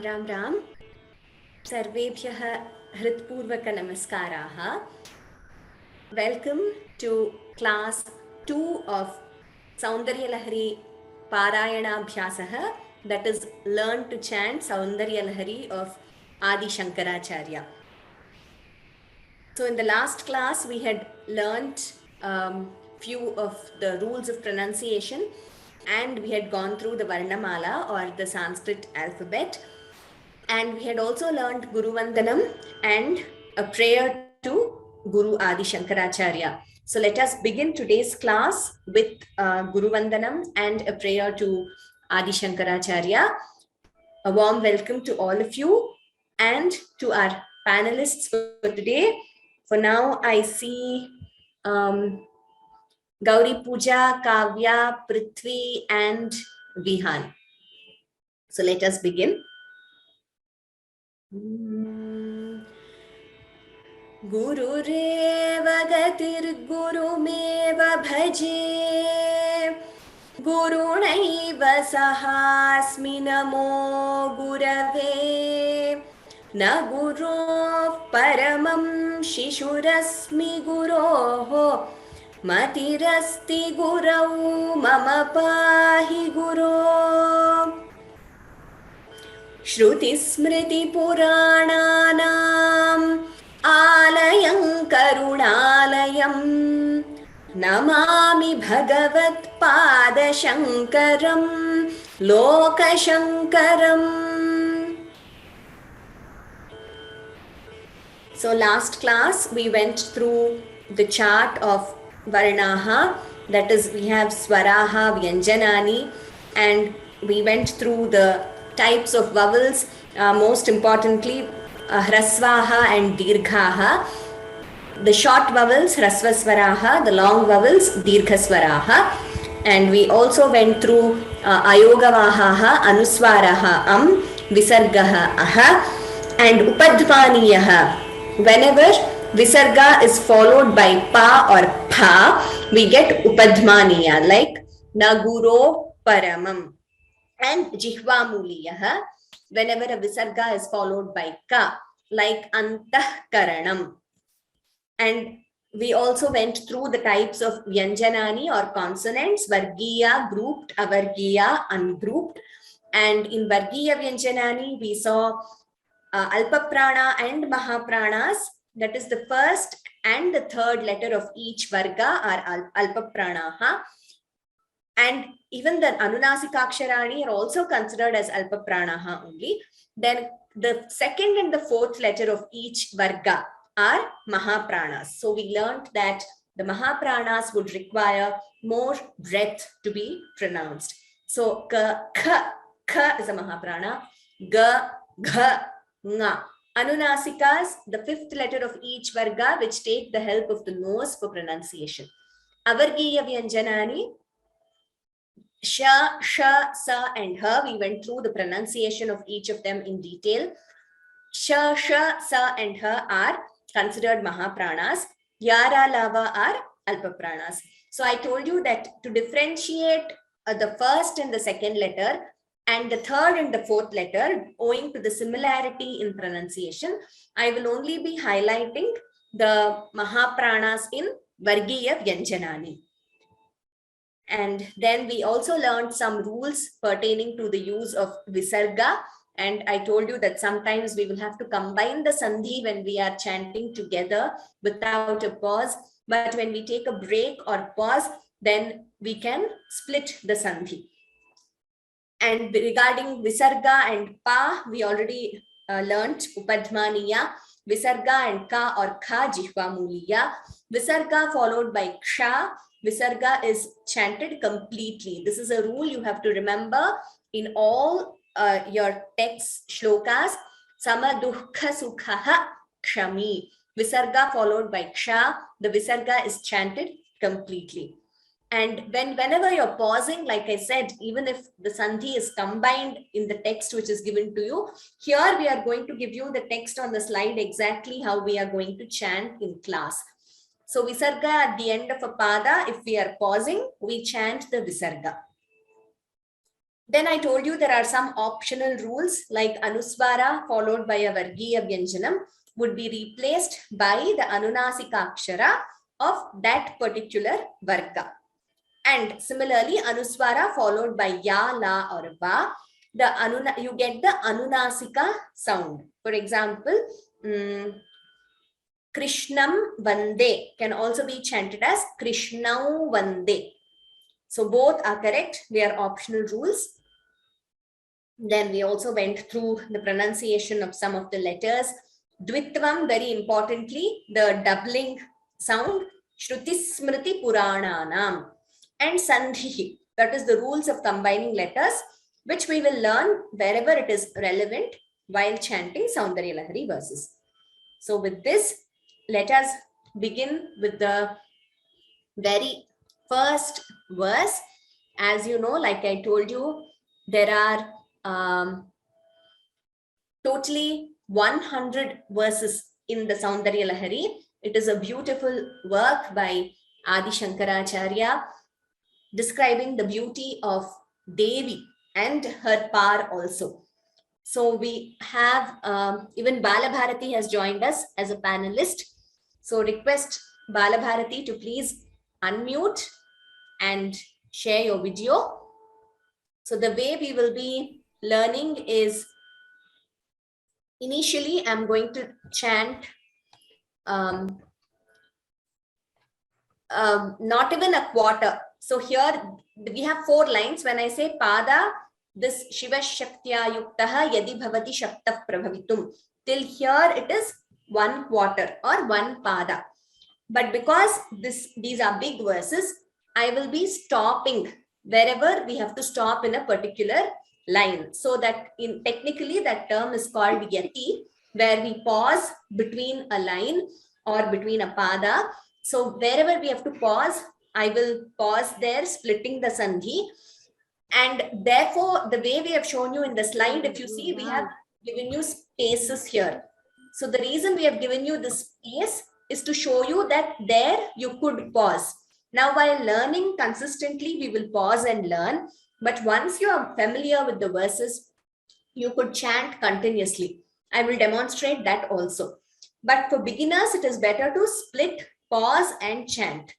राम राम सर्वेभ्यः हृत्पूर्वक नमस्काराः. Welcome to class 2 of Saundarya Lahari Parayana Abhyasah, that is learn to chant Saundarya Lahari of Adi Shankaracharya. So in the last class we had learnt few of the rules of pronunciation, and we had gone through the Varnamala or the Sanskrit alphabet. And we had also learned Guru Vandanam and a prayer to Guru Adi Shankaracharya. So let us begin today's class with Guru Vandanam and a prayer to Adi Shankaracharya. A warm welcome to all of you and to our panelists for today. For now, I see Gauri Pooja, Kavya, Prithvi, and Vihan. So let us begin. गुरुरेव गतिर्गुरुमेव भजे गुरुणैव सहास्मि नमो गुरवे न गुरोः परमं शिशुरस्मि गुरोः मतिरस्ति गुरौ मम पाहि गुरो श्रुतिस्मृतिपुराणानाम् आलयं करुणालयं Namami भगवत्पादशङ्करं लोकशङ्करम्. So last class we went through the chart of Varnaha, that is we have Swaraha, Vyanjanani, and we went through the types of vowels, most importantly Hrasvaha and Dirghaha. The short vowels Hrasvaswaraha, the long vowels Dirghaswaraha. And we also went through Ayogavahaha, Anuswaraha, Visargaha, Aha, and Upadhvaniyaha. Whenever Visarga is followed by Pa or Pha, we get Upadhmaniya, like Naguro Paramam. And Jihvamuliyaha, whenever a Visarga is followed by Ka, like Antahkaranam. And we also went through the types of Vyanjanani or consonants, Vargiya, grouped, Avargiya, ungrouped. And in Vargiya Vyanjanani, we saw Alpaprana and Mahapranas, that is the first and the third letter of each Varga are Alpapranaha. And even the Anunasikakshirani are also considered as Alpapranaha only. Then the second and the fourth letter of each Varga are Mahapranas. So we learned that the Mahapranas would require more breath to be pronounced. So Ka, Kha is a Mahaprana, Ga, Gha, Nga. Anunasikas, the fifth letter of each Varga, which take the help of the nose for pronunciation. Avargiya Vyanjanani, Sha, Sha, Sa, and Ha. We went through the pronunciation of each of them in detail. Sha, Sha, Sa, and Ha are considered Mahapranas. Yara, Lava are Alpapranas. So I told you that to differentiate the first and the second letter and the third and the fourth letter, owing to the similarity in pronunciation, I will only be highlighting the Mahapranas in Vargiya Vyanjanani. And then we also learned some rules pertaining to the use of Visarga. And I told you that sometimes we will have to combine the Sandhi when we are chanting together without a pause. But when we take a break or pause, then we can split the Sandhi. And regarding Visarga and Pa, we already learned Upadhmaniya, Visarga and Ka or Kha, Jihvamuliya. Visarga followed by Ksha. Visarga is chanted completely. This is a rule you have to remember in all your text shlokas. Sama dukkha sukhaha kshami. Visarga followed by Ksha. The Visarga is chanted completely. And whenever you're pausing, like I said, even if the Sandhi is combined in the text which is given to you, here we are going to give you the text on the slide exactly how we are going to chant in class. So Visarga at the end of a pada, if we are pausing, we chant the Visarga. Then I told you there are some optional rules like Anuswara followed by a Vargiya Vyanjanam would be replaced by the Anunasika Akshara of that particular Varga. And similarly, Anuswara followed by Ya, La or Va, you get the Anunasika sound. For example, Krishnam Vande can also be chanted as Krishnau Vande. So both are correct. They are optional rules. Then we also went through the pronunciation of some of the letters. Dvitvam, very importantly, the doubling sound, Shruti Smriti Purananam. And Sandhi, that is the rules of combining letters, which we will learn wherever it is relevant while chanting Saundarya Lahari verses. So with this, let us begin with the very first verse. As you know, like I told you, there are totally 100 verses in the Saundarya Lahari. It is a beautiful work by Adi Shankaracharya describing the beauty of Devi and her par also. So we have even Balabharati has joined us as a panelist. So request Balabharati to please unmute and share your video. So the way we will be learning is, initially I'm going to chant not even a quarter. So here we have 4 lines. When I say Pada, this Shiva Shaktya Yuktaha Yadi Bhavati Shakta Prabhavitum, till here it is 1 quarter or 1 Pada. But because these are big verses, I will be stopping wherever we have to stop in a particular line. So that technically that term is called Yati, where we pause between a line or between a Pada. So wherever we have to pause, I will pause there, splitting the Sandhi. And therefore, the way we have shown you in the slide, if you see, we have given you spaces here. So the reason we have given you this space is to show you that there you could pause. Now, while learning consistently, we will pause and learn. But once you are familiar with the verses, you could chant continuously. I will demonstrate that also. But for beginners, it is better to split, pause and chant.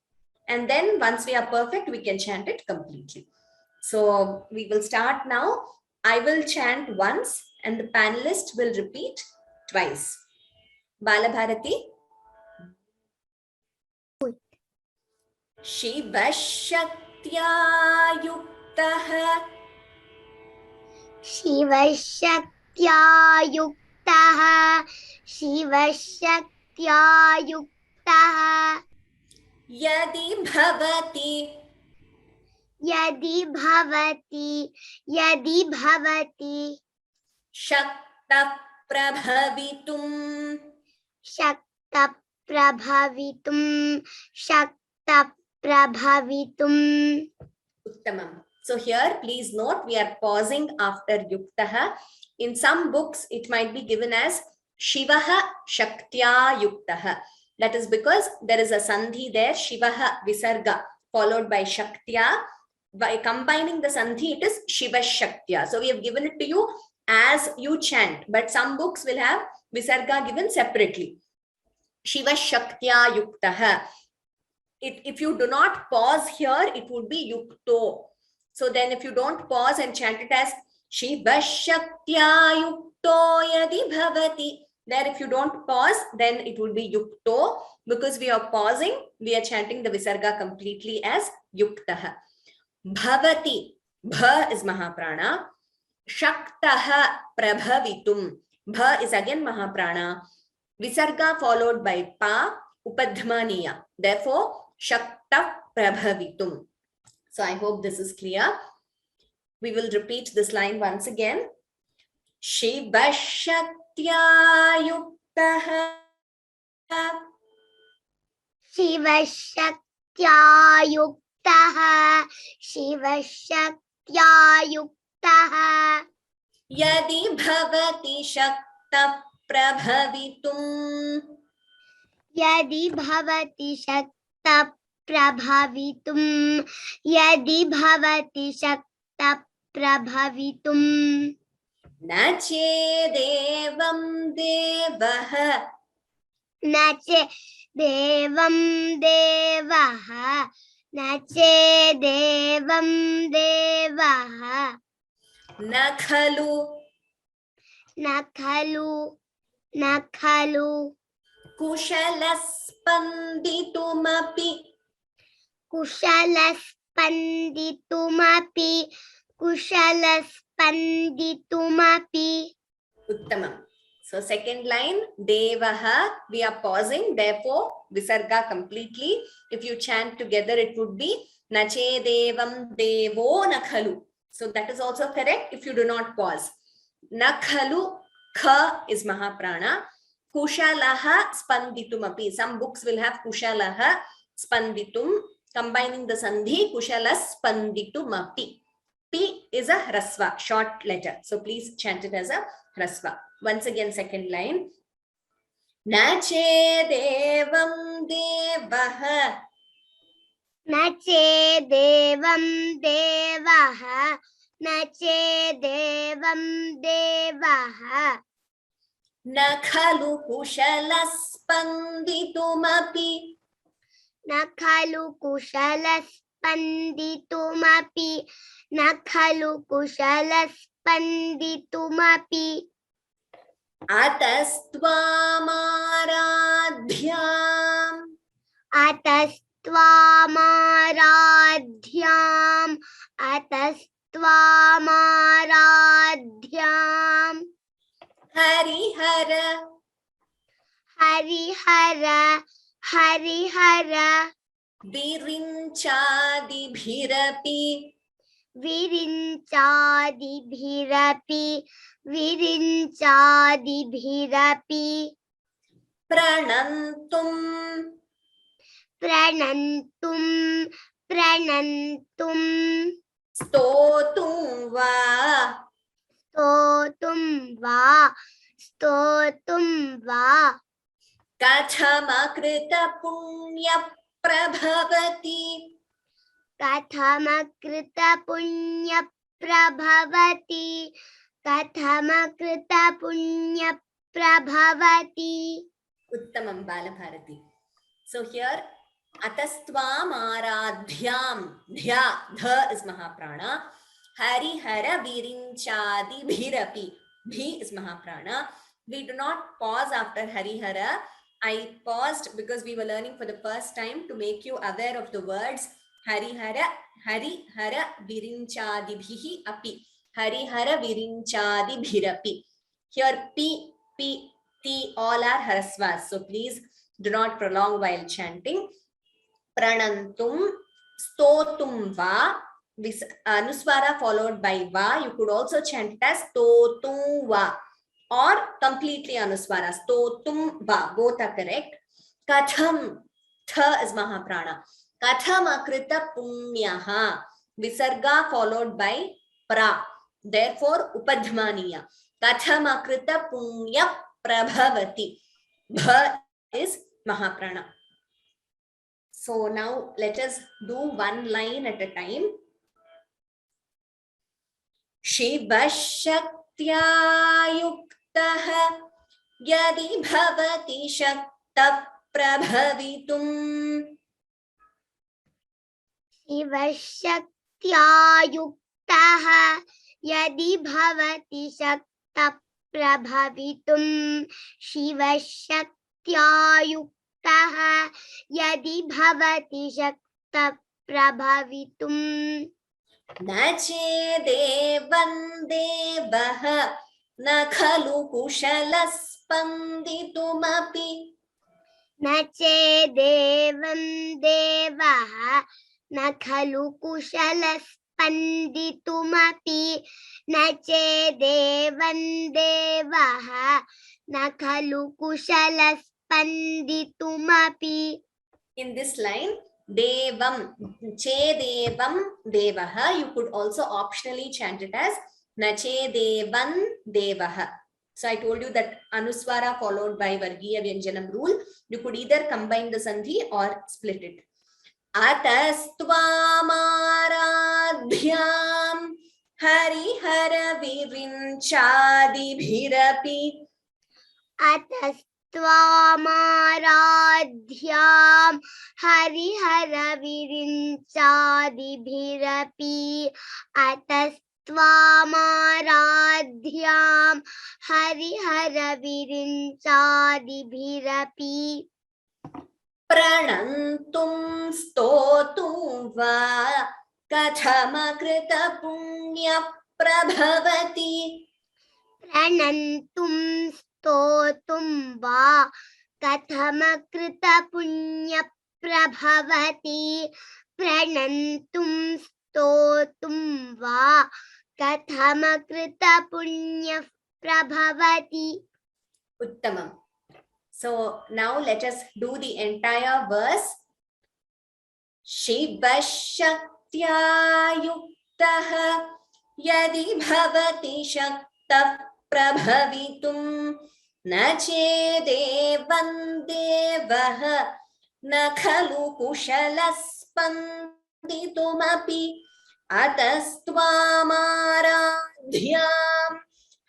And then once we are perfect, we can chant it completely. So we will start now. I will chant once and the panelist will repeat twice. Balabharati. Shiva Shaktya Yuktaha. Shiva Shaktya Yuktaha. Shiva Shaktya Yuktaha. Yadi Bhavati. Yadi Bhavati. Yadi Bhavati. Shakta Prabhavitum. Shakta Prabhavitum. Shakta Prabhavitum. Uttamam. So here, please note, we are pausing after Yuktaha. In some books, it might be given as Shivaha Shaktya Yuktaha. That is because there is a Sandhi there, Shivaha Visarga, followed by Shaktya. By combining the Sandhi, it is Shiva Shaktya. So we have given it to you as you chant, but some books will have Visarga given separately. Shiva Shaktya Yuktaha. If you do not pause here, it would be Yukto. So then if you don't pause and chant it as Shiva Shaktya Yukto Yadi Bhavati, there if you don't pause, then it would be Yukto. Because we are pausing, we are chanting the Visarga completely as Yuktaha. Bhavati, Bha is Mahaprana. Shaktaha Prabhavitum. Bha is again Mahaprana. Visarga followed by Pa, Upadhmaniya. Therefore, Shakta Prabhavitum. So I hope this is clear. We will repeat this line once again. Shiva Shaktya Yuktaha. Shiva Shaktya Yuktaha. Shiva Shaktya Yuktaha. Yadi Bhavati Shakta Prabhavitum. Yadi Bhavati Shakta Prabhavitum. Yadi Bhavati Shakta प्रभवितुं न चेदेवं देवः न चेदेवं देवः न चेदेवं देवः न खलु न खलु कुशलस्पन्दितुमपि कुशलस्पन्दितुमपि Uttamam. So second line, Devaha, we are pausing, therefore Visarga completely. If you chant together, it would be Nache Devam Devo Nakhalu. So that is also correct if you do not pause. Nakhalu, Kha is Mahaprana. Kushalaha Spanditumapi. Some books will have Kushalaha Spanditum. Combining the Sandhi, Kushalas Spanditumapi. P is a Hrasva, short letter. So please chant it as a Hrasva. Once again, second line. Na chedevam devaha. न चेदेवं देवः न चेदेवं देवः Na khalu kushalaspanditumapi. न खलु कुशलस्पन्दितुमपि न खलु कुशलस्पन्दितुमपि Atastvamadhyam. अतस्त्वामाराध्यम् Harihara. Harihara Virinchadibhirapi. विरिञ्चादिभिरपि Pranantum. प्रणन्तुं Stotum va. स्तोतुं वा Kathamakrita punya prabhavati. कथमकृतपुण्यप्रभवति Uttamam Balabharati. So here, Atastvam Aradhyam. Dhya, dha is Mahaprana. Harihara Virinchadi Bhirapi. Bhi is Mahaprana. We do not pause after Harihara. I paused because we were learning for the first time to make you aware of the words Harihara Virinchadi Bhihi Api. Harihara Virinchadi Bhirapi. Here P, T all are Harasvas. So please do not prolong while chanting. Pranantum, Stotum Va. Anuswara followed by Va. You could also chant it as Stotum Va. Or completely Anuswara. Stotum Va. Both are correct. Katham. Tha is Mahaprana. Katham akrita punyaha. Visarga followed by Pra. Therefore, Upadhmaniya. Katham akrita punya prabhavati. Bha is Mahaprana. So now let us do one line at a time. Shiva Shaktya Yuktaha Yadi Bhavati Shakta Prabhavitum. शिवशक्त्या युक्तः यदि भवति शक्तः प्रभवितुं शिवशक्त्या युक्तः यदि भवति शक्तः प्रभवितुं न चेदेवं देवः न खलु कुशलस्पन्दितुमपि. न चेदेवं देवः न खलु कुशलस्पन्दितुमपि न चेदेवं देवः न खलु कुशलस्पन्दितुमपि. In this line, Devam, Chedevam Devaha, you could also optionally chant it as Nachedevan Devaha. So I told you that Anuswara followed by Vargiya Vyanjanam rule. You could either combine the Sandhi or split it. Atastvamadhyam Hari हरिहरविरिञ्चादिभिरपि अतस्त्वामाराध्यां हरिहरविरिञ्चादिभिरपि अतस्त्वामाराध्यां हरिहरविरिञ्चादिभिरपि प्रणन्तुं स्तोतुं वा कथमकृतपुण्यप्रभवति प्रणन्तुं स्तोतुं वा कथमकृतपुण्यप्रभवति प्रणन्तुं स्तोतुं वा कथमकृतपुण्यप्रभवति उत्तमम्. So now let us do the entire verse. शिवशक्त्या युक्तः यदि भवति शक्तः प्रभवितुं न चेदेवं देवः न खलु कुशलः स्पन्दितुमपि अतस्त्वामाराध्यां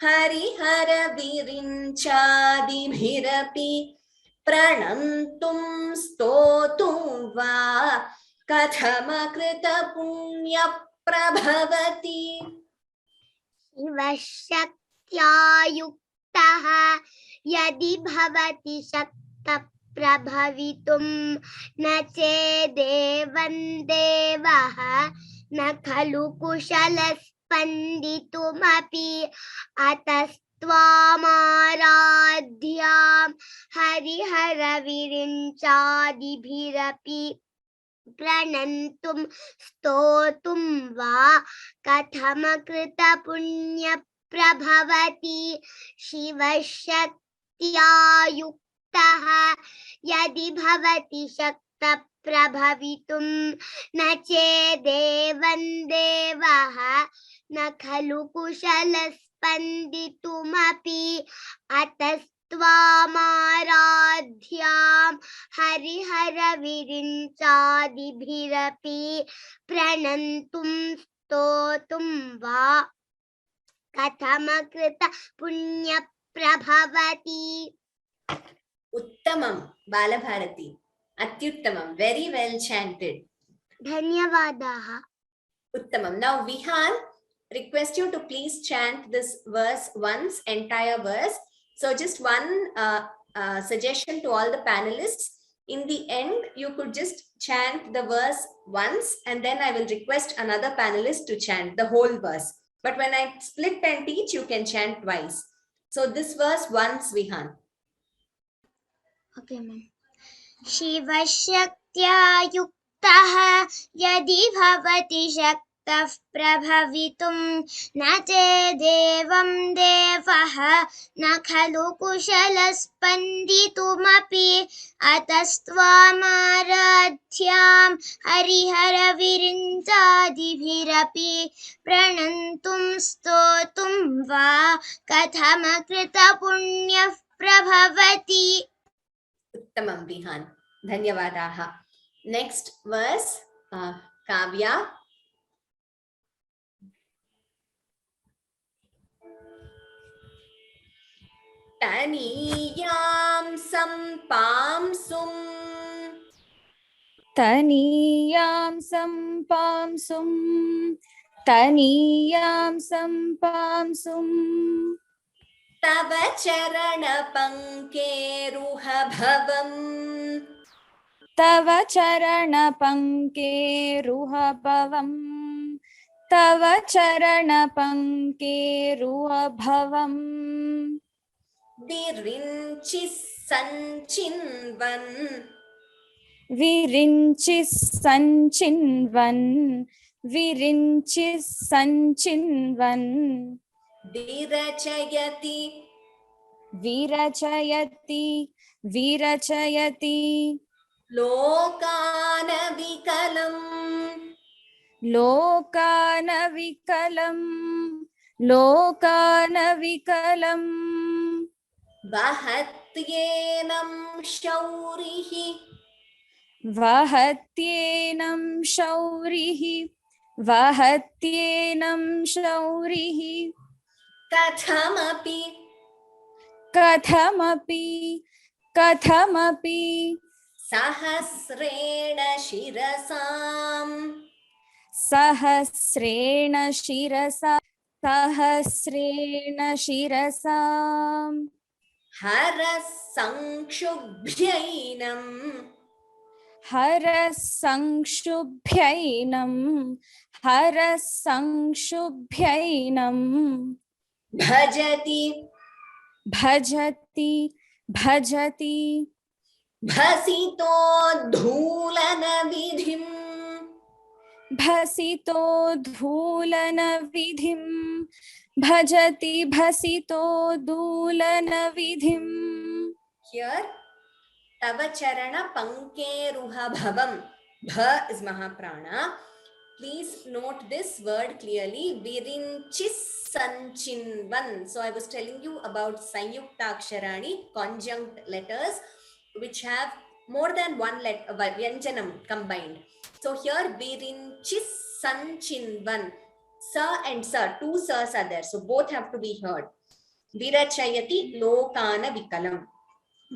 हरिहरविरिञ्चादिभिरपि प्रणन्तुं स्तोतुं वा कथमकृतपुण्यप्रभवति शिवशक्त्या युक्तः यदि भवति शक्तः प्रभवितुं न चेदेवं देवः न खलु कुशलः स्पन्दितुमपि अतस्त्वामाराध्यां हरिहरविरिञ्चादिभिरपि प्रणन्तुं स्तोतुं वा कथमकृतपुण्यप्रभवति शिवशक्त्या युक्तः यदि भवति शक्तः प्रभवितुं न चेदेवं देवः न खलु कुशलः स्पन्दितुमपि अतस्त्वामाराध्यां हरिहरविरिञ्चादिभिरपि प्रणन्तुं स्तोतुं वा कथमकृतपुण्यप्रभवति उत्तमं बालभारती अत्युत्तमं very well chanted धन्यवादाः उत्तमं now Vihan request you to please chant this verse once entire verse so just one suggestion to all the panelists in the end you could just chant the verse once and then I will request another panelist to chant the whole verse but when I split and teach you can chant twice so this verse once Vihan okay ma'am शिवशक्त्या युक्तः यदि भवति शक्तः प्रभवितुं न चेदेवं देवः न खलु कुशलः स्पन्दितुमपि अतस्त्वामाराध्यां हरिहरविरिञ्चादिभिरपि प्रणन्तुं स्तोतुं वा कथमकृतपुण्यः प्रभवति उत्तमं विहान धन्यवादाः नेक्स्ट वर्स काव्या तनीयां सम्पांसुं तनीयां सम्पांसुं तनीयां सम्पांसुं तव चरणपङ्केरुहभवम् तव चरणपङ्केरुहभवम् तव चरणपङ्केरुहभवम् विरिञ्चिः सञ्चिन्वन् विरिञ्चिः सञ्चिन्वन् विरिञ्चिः सञ्चिन्वन् विरचयति विरचयति विरचयति लोकानविकलम् लोकानविकलं लोकानविकलम् वहत्येनं शौरिः वहत्येनं शौरिः वहत्येनं शौरिः कथमपि कथमपि सहस्रेण शिरसाम् सहस्रेण शिरसा हरः संक्षुभ्यैनम् हरः संक्षुभ्यैनं भजति भजति भसितोद्धूलनविधिम् भसितोद्धूलनविधिं भसितोद्धूलनविधिम् Here Tava Charana Pankeruha Bhavam. Bha is Mahaprana. Please note this word clearly. Virinchis Sanchinvan. So I was telling you about Sanyuktaksharani, conjunct letters, which have more than one letter, Vyanjanam combined. So here Virinchis Sanchinvan. Sa and sa, two sas are there. So both have to be heard. Virachayati Lokana Vikalam.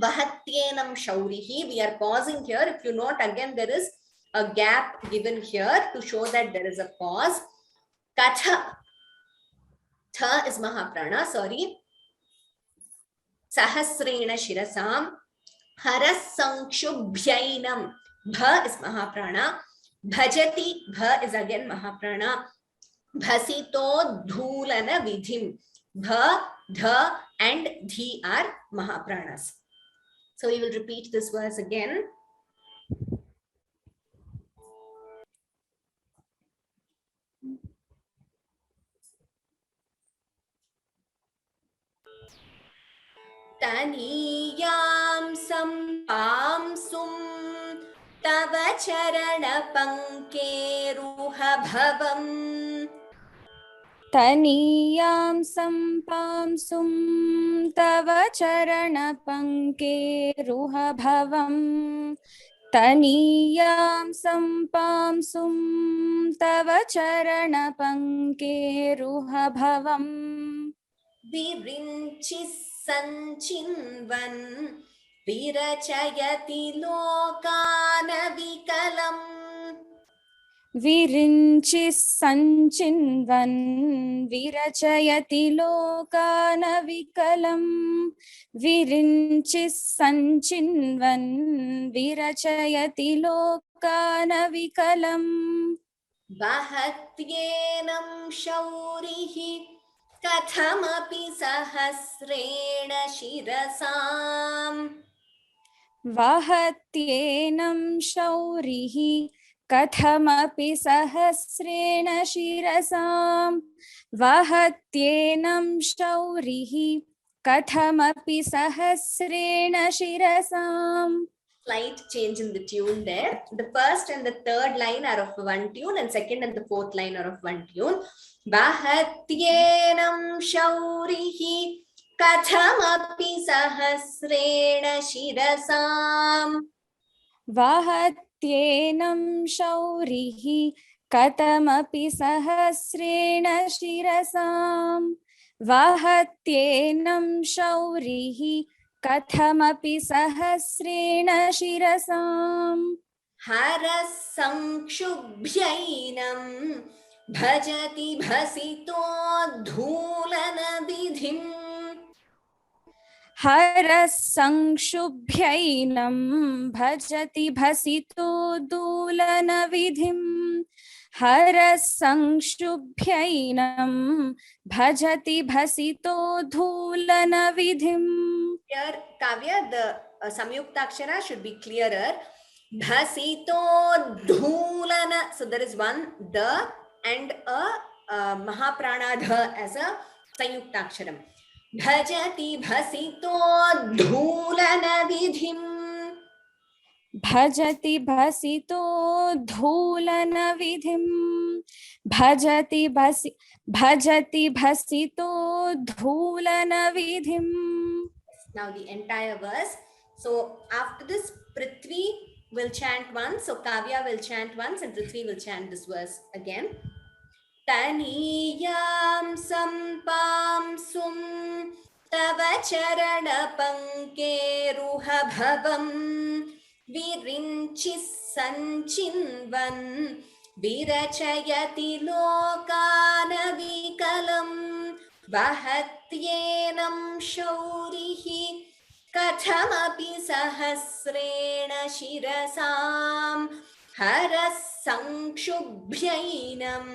Vahatyenam Shaurihi. We are pausing here. If you note, again, there is a gap given here to show that there is a pause. Katha. Tha is Mahaprana, sorry. Sahasrena Shirasam. Haras Sankshubhyainam. Bha is Mahaprana. Bhajati. Bha is again Mahaprana. Bhasito Dhulana Vidhim. Bha, Dha and Dhi are Mahapranas. So we will repeat this verse again. Taniyam sampamsum tava charana pankeruha bhavam. तनीयां सम्पांसुं तव चरणपङ्केरुहभवम् तनीयां सम्पांसुं तव चरणपङ्केरुहभवम् Virinchis sanchinvan virachayati lokana vikalam. विरिञ्चिः सञ्चिन्वन् विरचयति लोकानविकलम् विरिञ्चिः सञ्चिन्वन् विरचयति लोकानविकलम् वहत्येनं शौरिः कथमपि सहस्रेण शिरसाम्. वहत्येनं शौरिः कथमपि सहस्रेण शिरसाम् वहत्येनं शौरिः कथमपि सहस्रेण शिरसाम्. Slight change in the tune there. The first and the third line are of one tune and second and the fourth line are of one tune. Vahatyenam shaurihi kathamapi sahasrena shirasam. Vahatyenam shaurihi kathamapi sahasrena shirasam. Vahatyenam shaurihi कथमपि सहस्रेण शिरसाम्. हरः संक्षुभ्यैनं भजति भसितोद्धूलनविधिम्. हरः संक्षुभ्यैनं भजति भसितोद्धूलनविधिम्. हरः संक्षुभ्यैनं भजति भसितोद्धूलनविधिम्. Here, Kavya, the Samyuktakshara should be clearer. Bhasito dhulana. So there is one the and a Mahaprana dha as a Samyuktaksharam. Bhajati bhasito dhulana vidhim. भजति भसितोद्धूलनविधिम्. भजति भसितोद्धूलनविधिम्. Now the entire verse. So after this, Prithvi will chant once. So Kavya will chant once and Prithvi will chant this verse again. Taniyam sampam sum tava charana pankeruha bhavam virinchis sanchinvan virachayati lokana vikalam vahatyenam shaurihi kathamapi sahasrena shirasam haras sankshubhyainam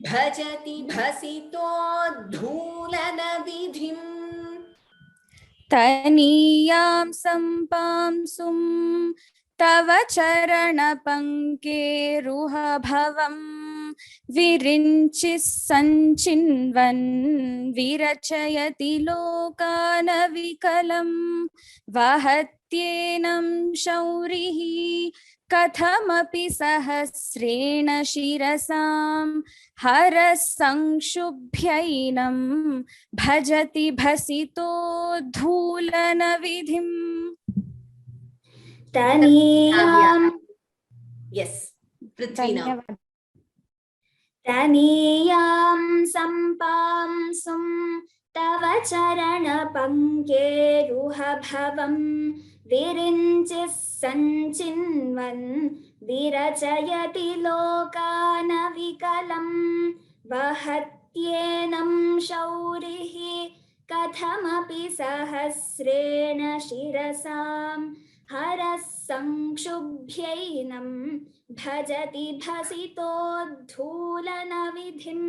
bhajati bhasito dhulana vidhim. तनीयां सम्पांसुं तव चरणपङ्केरुहभवं विरिञ्चिः सञ्चिन्वन् विरचयति लोकानविकलं वहत्येनं शौरिः कथमपि सहस्रेण शिरसां हरः संक्षुभ्यैनं भजति भसितोद्धूलनविधिम्. तनीयां Yes, Prithvi now. तनीयां सम्पांसुं तव चरणपङ्केरुहभवं विरिञ्चिः सञ्चिन्वन् विरचयति लोकानविकलं वहत्येनं शौरिः कथमपि सहस्रेण शिरसां हरः संक्षुभ्यैनं भजति भसितोद्धूलनविधिम्.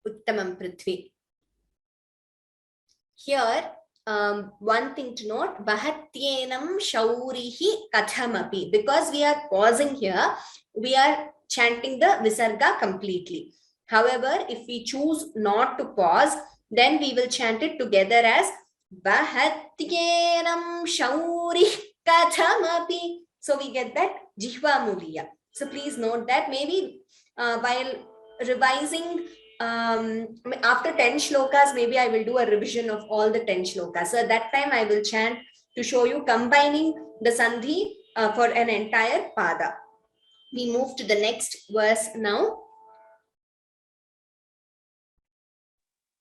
Uttamam Prithvi. Here, one thing to note, Bahatyenam Shaurihi Kathamapi. Because we are pausing here, we are chanting the Visarga completely. However, if we choose not to pause, then we will chant it together as Bahatyenam Shaurihi Kathamapi. So we get that Jihva Muliya. So please note that maybe while revising after 10 shlokas, maybe I will do a revision of all the 10 shlokas. So at that time I will chant to show you combining the sandhi for an entire pada. We move to the next verse now.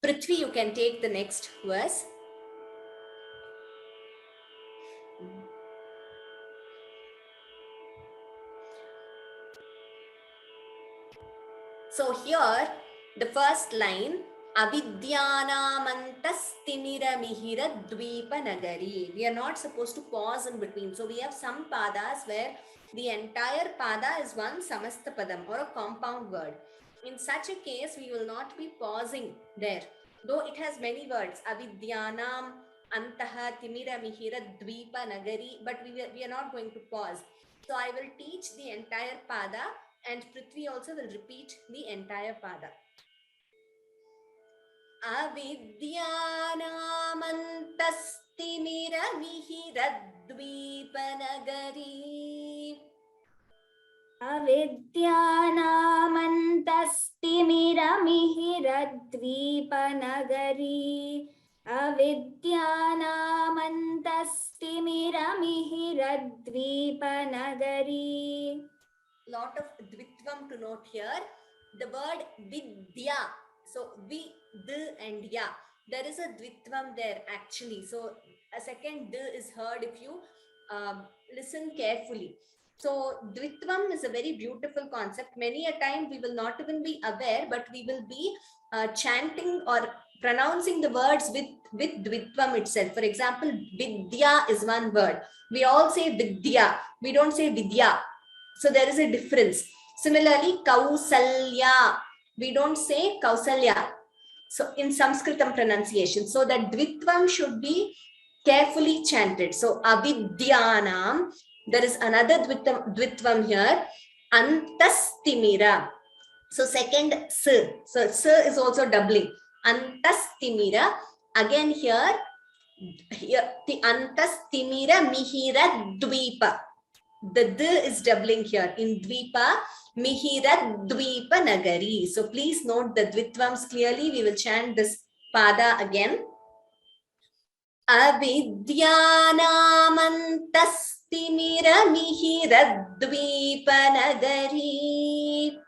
Prithvi, you can take the next verse. So here, the first line, Avidyanamantastimira Dvipa Nagari. We are not supposed to pause in between. So we have some padas where the entire pada is one samastha padam or a compound word. In such a case, we will not be pausing there. Though it has many words, Avidyanam Antaha Timira Mihira Dvipa Nagari, but we are not going to pause. So I will teach the entire pada and Prithvi also will repeat the entire pada. Avidyanamantastimira-mihira-dvipa-nagari. Avidyanamantastimira-mihira-dvipa-nagari. Avidyanamantastimira-mihira-dvipa-nagari. Lot of dvitvam to note here. The word vidya. So vi, d and ya. There is a dvitvam there actually. So a second d is heard if you listen carefully. So dvitvam is a very beautiful concept. Many a time we will not even be aware, but we will be chanting or pronouncing the words with dvitvam itself. For example, vidya is one word. We all say vidya. We don't say vidya. So there is a difference. Similarly, Kausalya. We don't say Kausalya. So in Sanskritam pronunciation. So that dvitvam should be carefully chanted. So Avidyanam. There is another dvitvam here. Antastimira. So second s. So s is also doubling. Antastimira. Again here the Antastimira Mihira Dvipa. The d is doubling here in Dvipa, Mihira Dvipa Nagari. So please note the dvitvams clearly. We will chant this pada again. Avidyanamantas अविद्यानामन्तस्तिमिरमिहिरद्वीपनगरी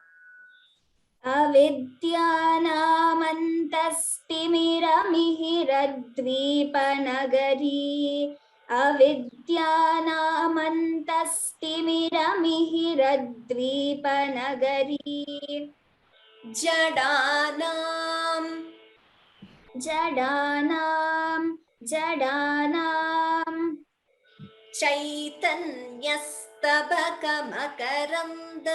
अविद्यानामन्तस्तिमिरमिहिरद्वीपनगरी अविद्यानामन्तस्तिमिरमिहिरद्वीपनगरी जडानां चैतन्यस्तबकमकरन्द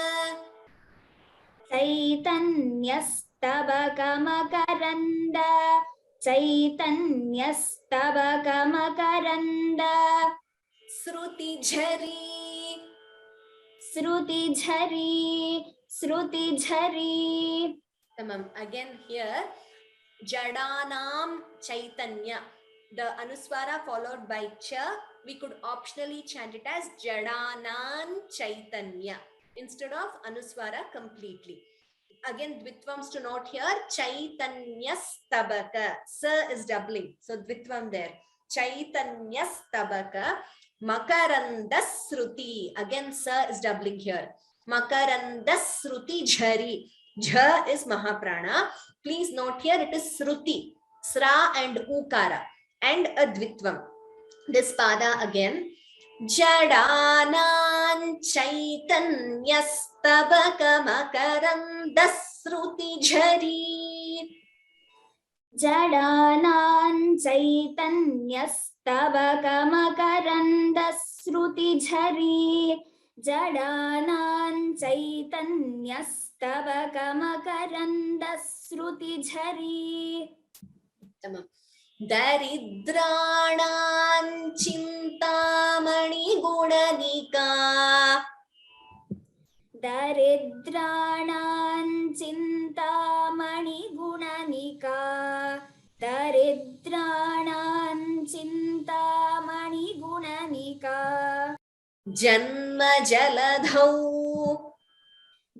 चैतन्यस्तबकमकरन्द श्रुतिझरी Tamam. Again here, Jadanam Chaitanya. The Anuswara followed by Cha. We could optionally chant it as Jadanan Chaitanya instead of Anuswara completely. Again, Dvitwams to note here, Chaitanyastabaka. Sa is doubling. So Dvitvam there. Chaitanyastabaka. Makarandasruti. Again, Sa is doubling here. Makarandasruti Jhari. Jha is Mahaprana. Please note here it is Sruti, Sra and Ukara and a Dvitvam. This pada again. Jadanan Chaitanyastabakamakarandasruti Jhari. Jadanan Chaitanyastabakamakarandasruti Jhari. Jadanan Chaitanyastabakamakarandasruti Jhari. Tamam. Daridranam Chintamani Gunanika. Daridranam Chintamani Gunanika. Daridranam Chintamani Gunanika. Janma Jaladhau.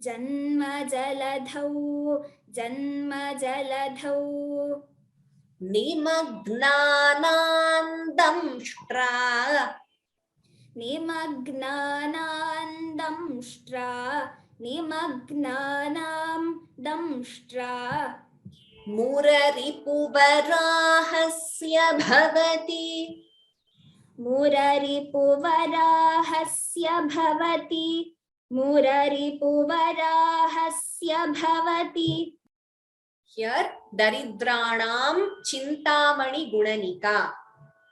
Janma Jaladhau. Nimagnanandamshtra. Nimagnanandamshtra. Muraripuvarahasya bhavati. Muraripuvarahasya bhavati. Here, Daridranam Chintamani Gunanika.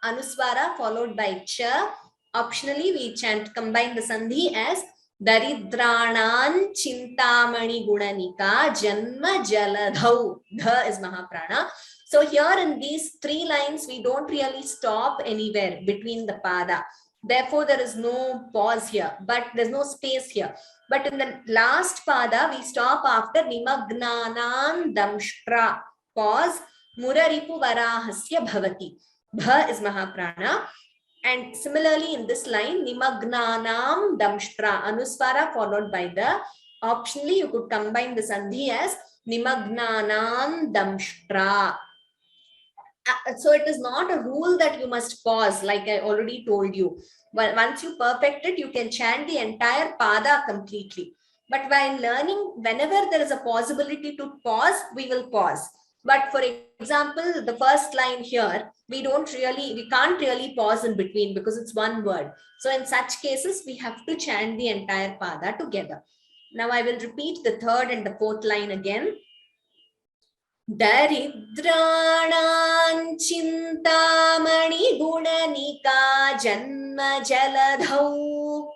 Anuswara followed by Cha. Optionally, we combine the Sandhi as Daridranam Chintamani Gunanika Janma Jaladhau. Dha is Mahaprana. So here in these three lines, we don't really stop anywhere between the pada. Therefore, there is no pause here, but there's no space here. But in the last pada, we stop after Nimagnanam Damshtra. Pause. Muraripu Varahasya Bhavati. Bha is Mahaprana. And similarly in this line, Nimagnanam Damshtra. Anuswara followed by the. Optionally, you could combine the Sandhi as Nimagnanam Damshtra. So it is not a rule that you must pause, like I already told you. Well, once you perfect it, you can chant the entire pada completely. But while learning, whenever there is a possibility to pause, we will pause. But for example, the first line here, we can't really pause in between because it's one word. So in such cases, we have to chant the entire pada together. Now I will repeat the third and the fourth line again. Daridranam Chintamani Gunanika Janma Jaladhau.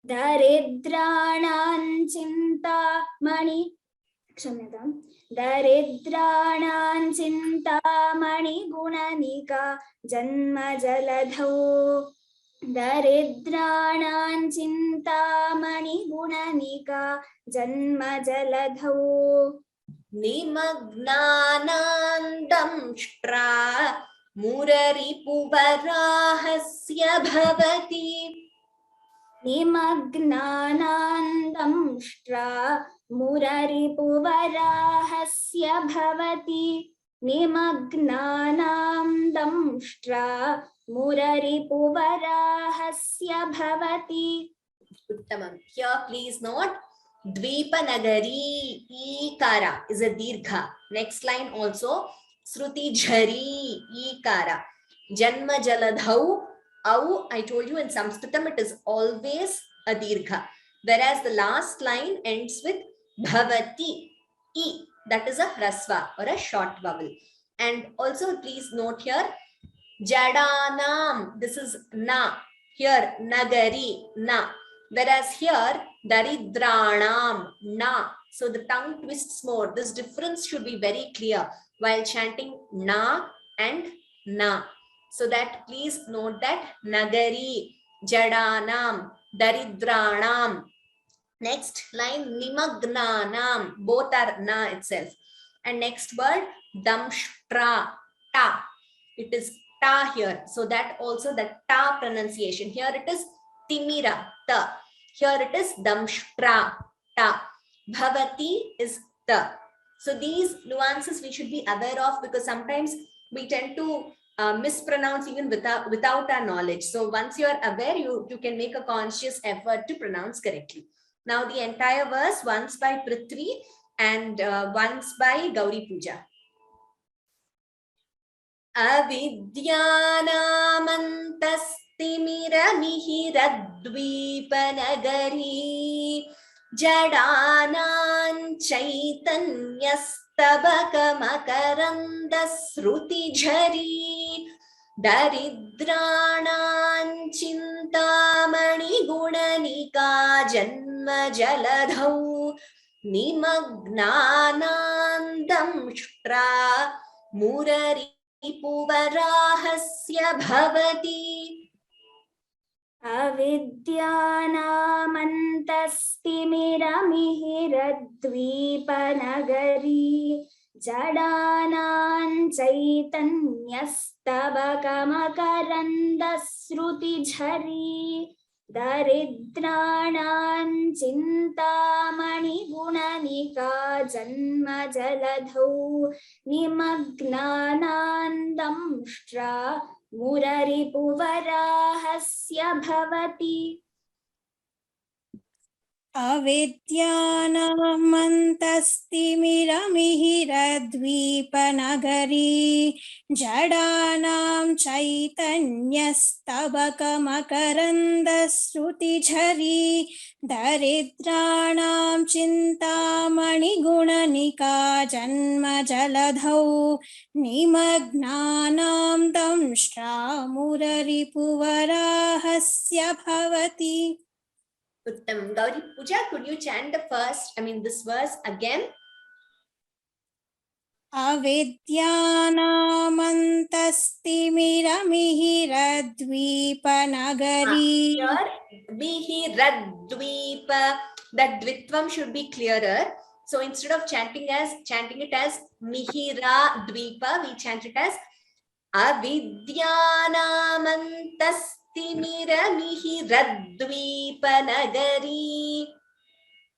Daridranam Chintamani. Daridranam Chintamani Gunanika Janma Jaladhau. Daridranam Chintamani Gunanika Janma Jaladhau. Nimagnanandamshtra Muraripuvarahasya bhavati. Nimagnanandamshtra Muraripuvarahasya bhavati. Nimagnanandamshtra मुररिपुवराहस्य भवति. Uttamam. Here please note Dvipanagari Ikara is a dirgha. Next line also Sruti Jhari Ikara. Janma Jaladhau Au, I told you in Sanskritam it is always a dirgha. Whereas the last line ends with Bhavati I. That is a hrasva or a short vowel. And also please note here Jadanam. This is na. Here Nagari na. Whereas here Daridranam na. So the tongue twists more. This difference should be very clear while chanting na and na. So that please note that Nagari, Jadanam, Daridranam. Next line Nimagnanam. Both are na itself. And next word Damshtra ta. It is ta here. So that also the ta pronunciation. Here it is Timira ta. Here it is Damshtra ta. Bhavati is ta. So these nuances we should be aware of because sometimes we tend to mispronounce even without our knowledge. So once you are aware, you can make a conscious effort to pronounce correctly. Now the entire verse once by Prithvi and once by Gauri Puja. Avidyanamantastimiramihiraddvipanagari Jadanan chaitanyastabakamakkarandasrutijhari Daridranam chintamani gunanika janma jaladhau nimagnanandam shtra murari Puvarahasya bhavati. Avidyanamantastimiramihiraddvipanagari Jadanan chaitanyastabakamakkarandasrutijhari Daridranam chintamani gunanika janma jaladhau nimagnanandam shtra muraripuvarahasya bhavati. Avidyanamantastimiramihiraddvipanagari Jadanam chaitanyastabakamakkarandasrutijhari Daridranam chintamani gunanika janma jaladhau nimagnanam damshra muraripuvarahasya bhavati. Uttam. Gauri Puja, could you chant the first, this verse again? Avidyanamantastimiramihiraddvipanagari. Here, Mihiraddvipa. That dvitvam should be clearer. So instead of chanting it as Mihira Dvipa, we chant it as Avidyanamantastimiramihiraddvipanagari.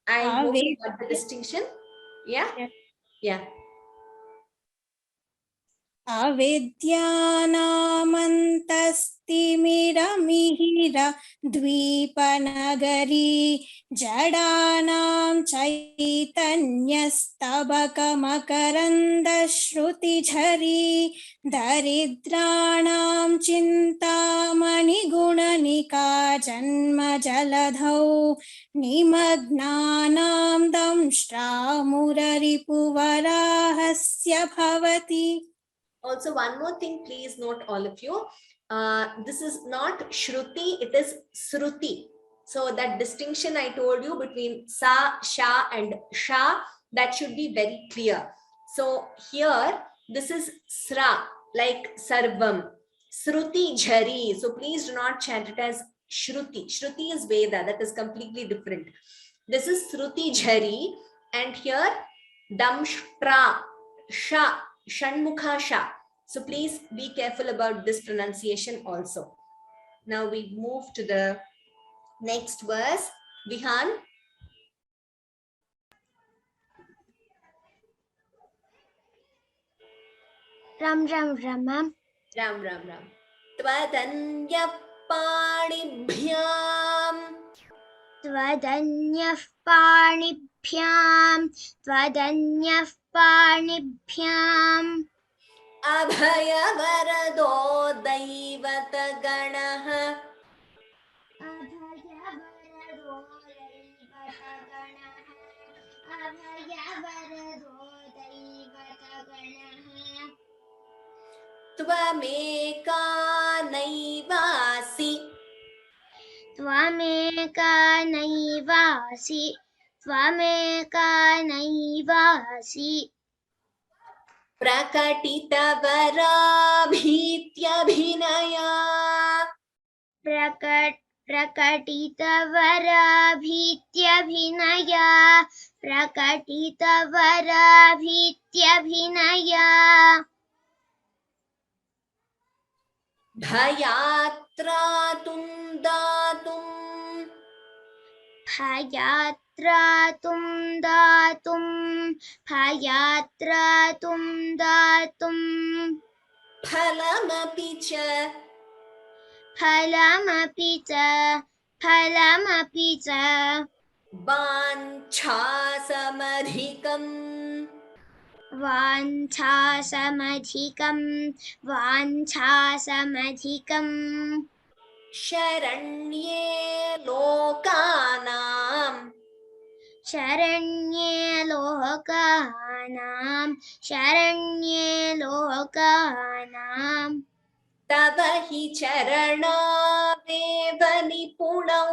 I hope you got the distinction. Yeah? Yeah. Avidyanamantastimiramihiraddvipanagari Jadanam chaitanyastabakamakkarandasrutijhari Daridranam chintamani gunanika janma jaladhau nimagnanam damshra muraripuvarahasya bhavati. Also, one more thing, please note all of you. This is not Shruti, it is Sruti. So that distinction I told you between Sa, Sha and Sha, that should be very clear. So here, this is Sra, like Sarvam. Sruti Jhari. So please do not chant it as Shruti. Shruti is Veda, that is completely different. This is Sruti Jhari. And here, Damshtra, Sha. Shanmukha Sha. So please be careful about this pronunciation also. Now we move to the next verse. Vihan. Ram Ram Ram Ram. Ram Ram Ram. त्वदन्यः पाणिभ्याम् त्वदन्यः पाणिभ्याम् अभयवरदो दैवतगणः त्वमेका नैवासि प्रकटितवराभीत्यभिनया भयात्रातुं दातुं फलमपि च वाञ्छासमधिकम् शरण्ये लोकानां तव हि चरणावेव निपुणौ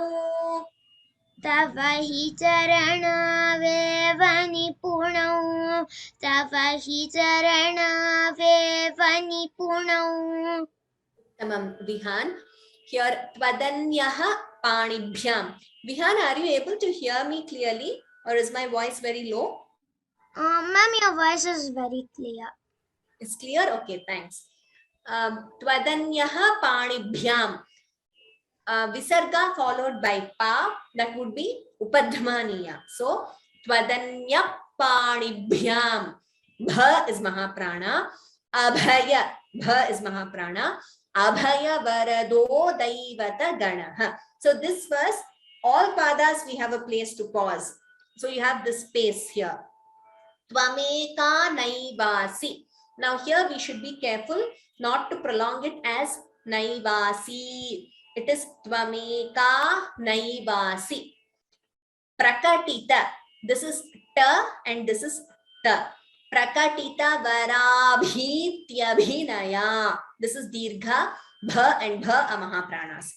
Vihan, here Tvadanyah Panibhyam. Vihan, are you able to hear me clearly or is my voice very low? Ma'am, your voice is very clear. It's clear? Okay, thanks. Tvadanyah Panibhyam. Visarga followed by Pa, that would be Upadhamaniya. So, Tvadanyah Panibhyam. Bha is Mahaprana. Abhaya. Bha is Mahaprana. Abhaya Varado Daivata Ganaha. So this verse, all padas we have a place to pause. So you have this space here. Tvameka Naivasi. Now here we should be careful not to prolong it as Naivasi. It is Tvameka Naivasi. Prakatita. This is Ta and this is Ta. Prakatita varabhityabhinaya. This is dirgha, bha and bha are mahapranas.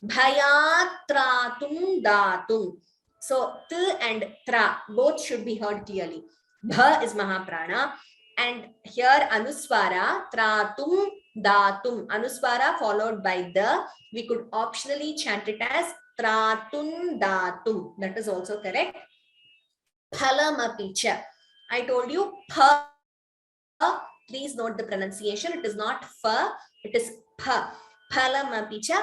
Bhayatratum datum. So t and tra both should be heard clearly. Bha is mahaprana and here anuswara tratum datum. Anuswara followed by the. We could optionally chant it as tratun datum. That is also correct. Phalamapicha. I told you pha. Please note the pronunciation. It is not fa, it is pha. Phalamapicha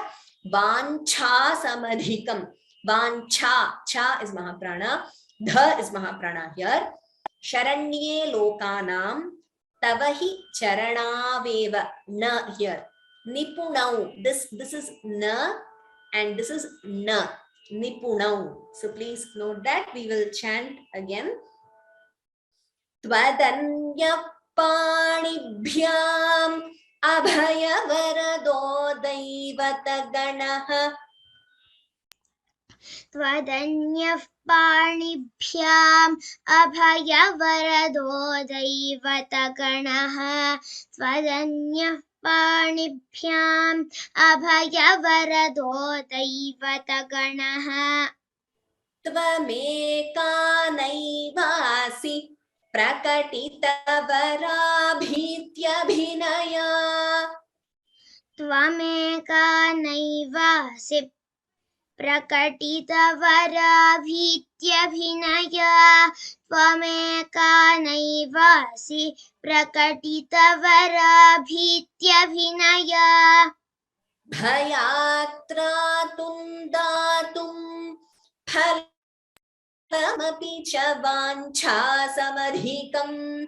vancha samadhikam. Vancha, cha is mahaprana, dha is mahaprana here. Sharanye lokanam tavahi charanaveva. Na here. Nipunau. This is na and this is na. Nipunau. So please note that. We will chant again. Tvadanyah Panibhyam Abhayavarado Daivataganaha. Tvadanyah Panibhyam Abhayavarado Daivataganaha. Tvadanyah Panibhyam Abhayavarado Daivataganaha. Tvameka Naivasi Prakatitavarabhityabhinaya. Tvameka Naivasi Prakatitavarabhityabhinaya. Tvameka Naivasi Prakatitavarabhityabhinaya. Bhayatratum datum phalamapi cha vancha samadhikam.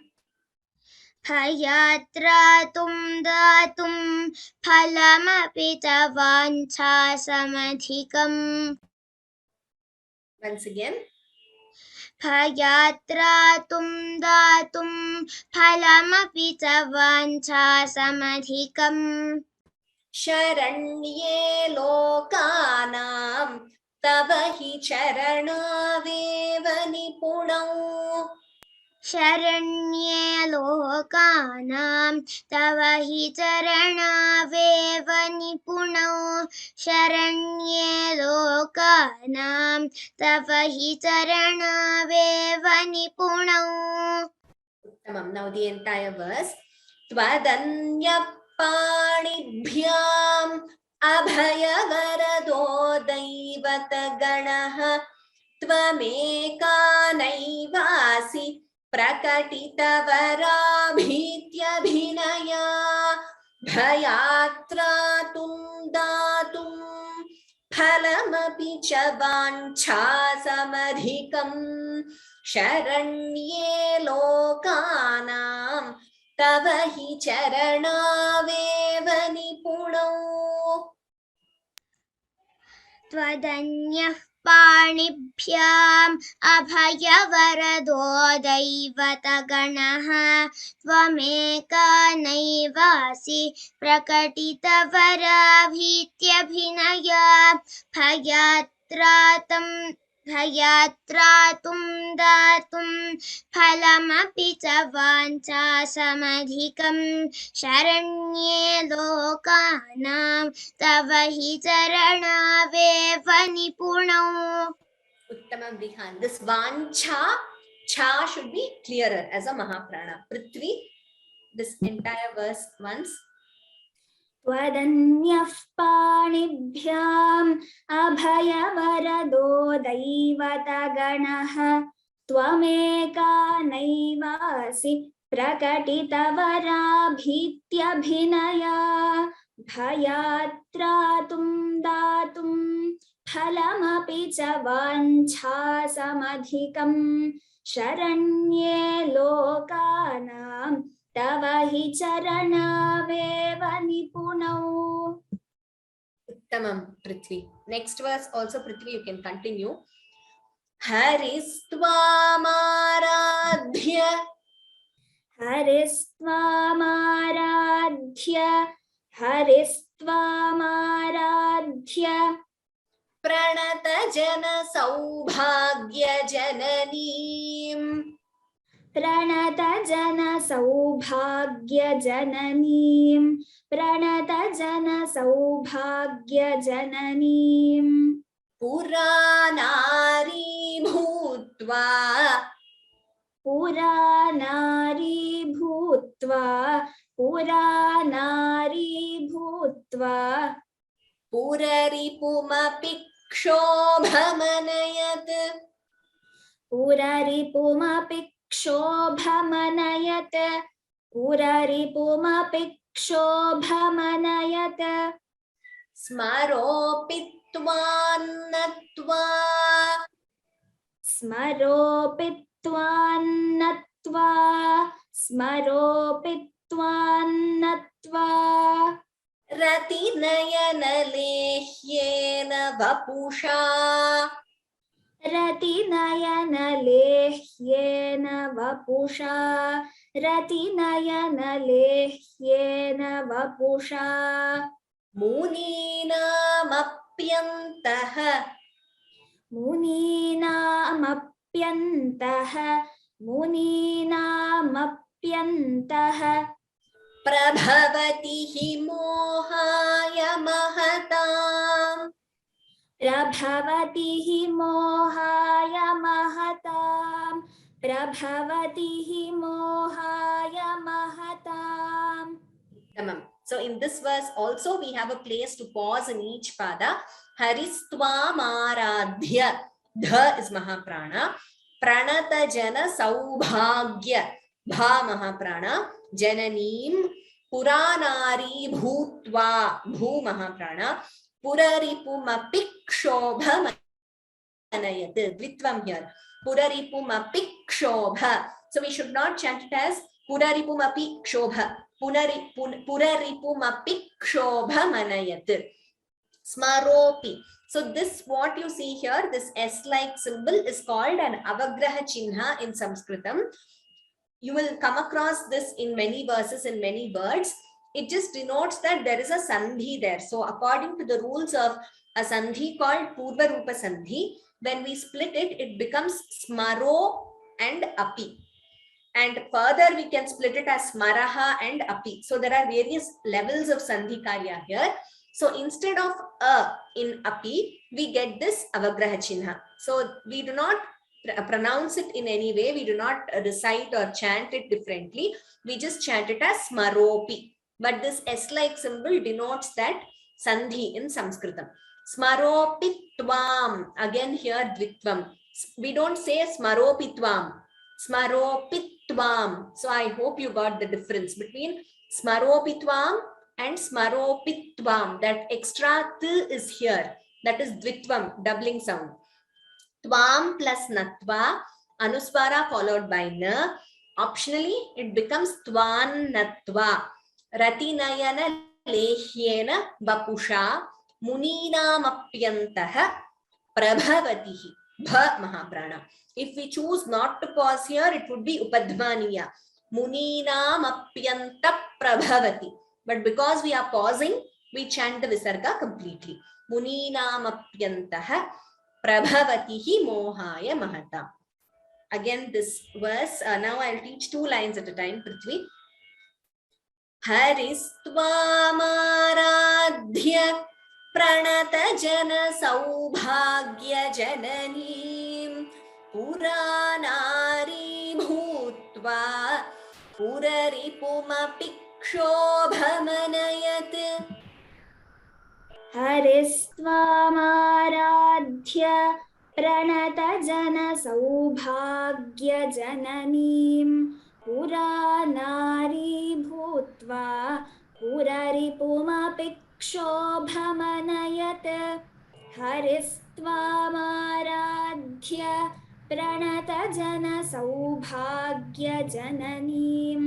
भयात्रातुं दातुं फलमपि च वाञ्छासमधिकम् Once again. भयात्रातुं दातुं फलमपि च वाञ्छासमधिकम् शरण्ये लोकानां तव हि चरणावेव निपुणौ शरण्ये लोकानां तव हि चरणावेव निपुणौ शरण्ये लोकानां तव हि चरणावेव निपुणौ Now the entire verse. त्वदन्यपाणिभ्याम् अभयवरदो दैवतगणः त्वमेका नैवासि प्रकटितवराभीत्यभिनया भयात्रातुं दातुं फलमपि च वाञ्छासमधिकम् शरण्ये लोकानां तव हि चरणावेव निपुणौ त्वदन्यः पाणिभ्याम् अभयवरदो दैवतगणः त्वमेका नैवासि प्रकटितवराभीत्यभिनया भयात्रातुं दातुं फलमपि च वाञ्छासमधिकम् शरण्ये लोकानां तव हि चरणावेव निपुणौ Uttamam Vihan. This vancha, cha should be clearer as a Mahaprana. Prithvi, this entire verse once. त्वदन्यः पाणिभ्याम् अभयवरदो दैवतगणः त्वमेका नैवासि प्रकटितवराभीत्यभिनया भयात्रातुं दातुं फलमपि च वाञ्छासमधिकम् शरण्ये लोकानां तव हि चरणावेव निपुणौ Uttamam Prithvi. Next verse also Prithvi, you can continue. Haristvaamaradhya हरिस्त्वामाराध्य Pranata Jana Saubhagya Jananim प्रणतजनसौभाग्यजननीं Puranari Bhutva Puraripumapik पुररिपुमपि क्षोभमनयत् स्मरोपित्वान्नत्वा Ratinayana रतिनयनलेह्येन वपुषा मुनीनामप्यन्तः प्रभवति हि मोहाय महताम्. So in this verse also we have a place to pause in each pada. Haristvaamaradhya. Dha is Mahaprana. Pranata Jana Saubhagya. Bha Mahaprana. Jananim. Puranari Bhutva. Bhu Mahaprana. Puraripumapik Shobha Manayat. Dvitvam here. Puraripumapik Shobha. So we should not chant it as Puraripumapi kshobha. Puraripumapi kshobhamanayat. Smaropi. So this, what you see here, this S-like symbol is called an avagraha chinha in Sanskritam. You will come across this in many verses, in many words. It just denotes that there is a sandhi there. So according to the rules of a sandhi called Purva Rupa Sandhi, when we split it, it becomes smaro and api. And further we can split it as smaraha and api. So there are various levels of sandhi karya here. So instead of a in api, we get this avagraha chinha. So we do not pronounce it in any way. We do not recite or chant it differently. We just chant it as smaropi. But this S-like symbol denotes that sandhi in Sanskritam. Smaropitvam. Again here dvitvam. We don't say smaropitvam. Smaropitvam. So I hope you got the difference between smaropitvam and smaropitvam. That extra t is here. That is dvitvam, doubling sound. Tvam plus natva, anuswara followed by na. Optionally, it becomes tvan natva. Ratinayana lehyena vapusha muninamapyantaha prabhavatihi. Bha mahaprana. If we choose not to pause here, it would be upadhvaniya. Muninamapyanta prabhavati. But because we are pausing, we chant the visarga completely. Muninamapyantaha prabhavatihi mohaya mahata. Again, this verse, now I'll teach 2 lines at a time, Prithvi. Haristvamadhya pranata jana saubhagya jananim puranari bhutva puraripumapi kshobhamanayat. हरिस्त्वामाराध्य प्रणतजनसौभाग्यजननीं पुरानारी भूत्वा पुररिपुमपि क्षोभमनयत्. हरिस्त्वामाराध्य प्रणतजनसौभाग्यजननीं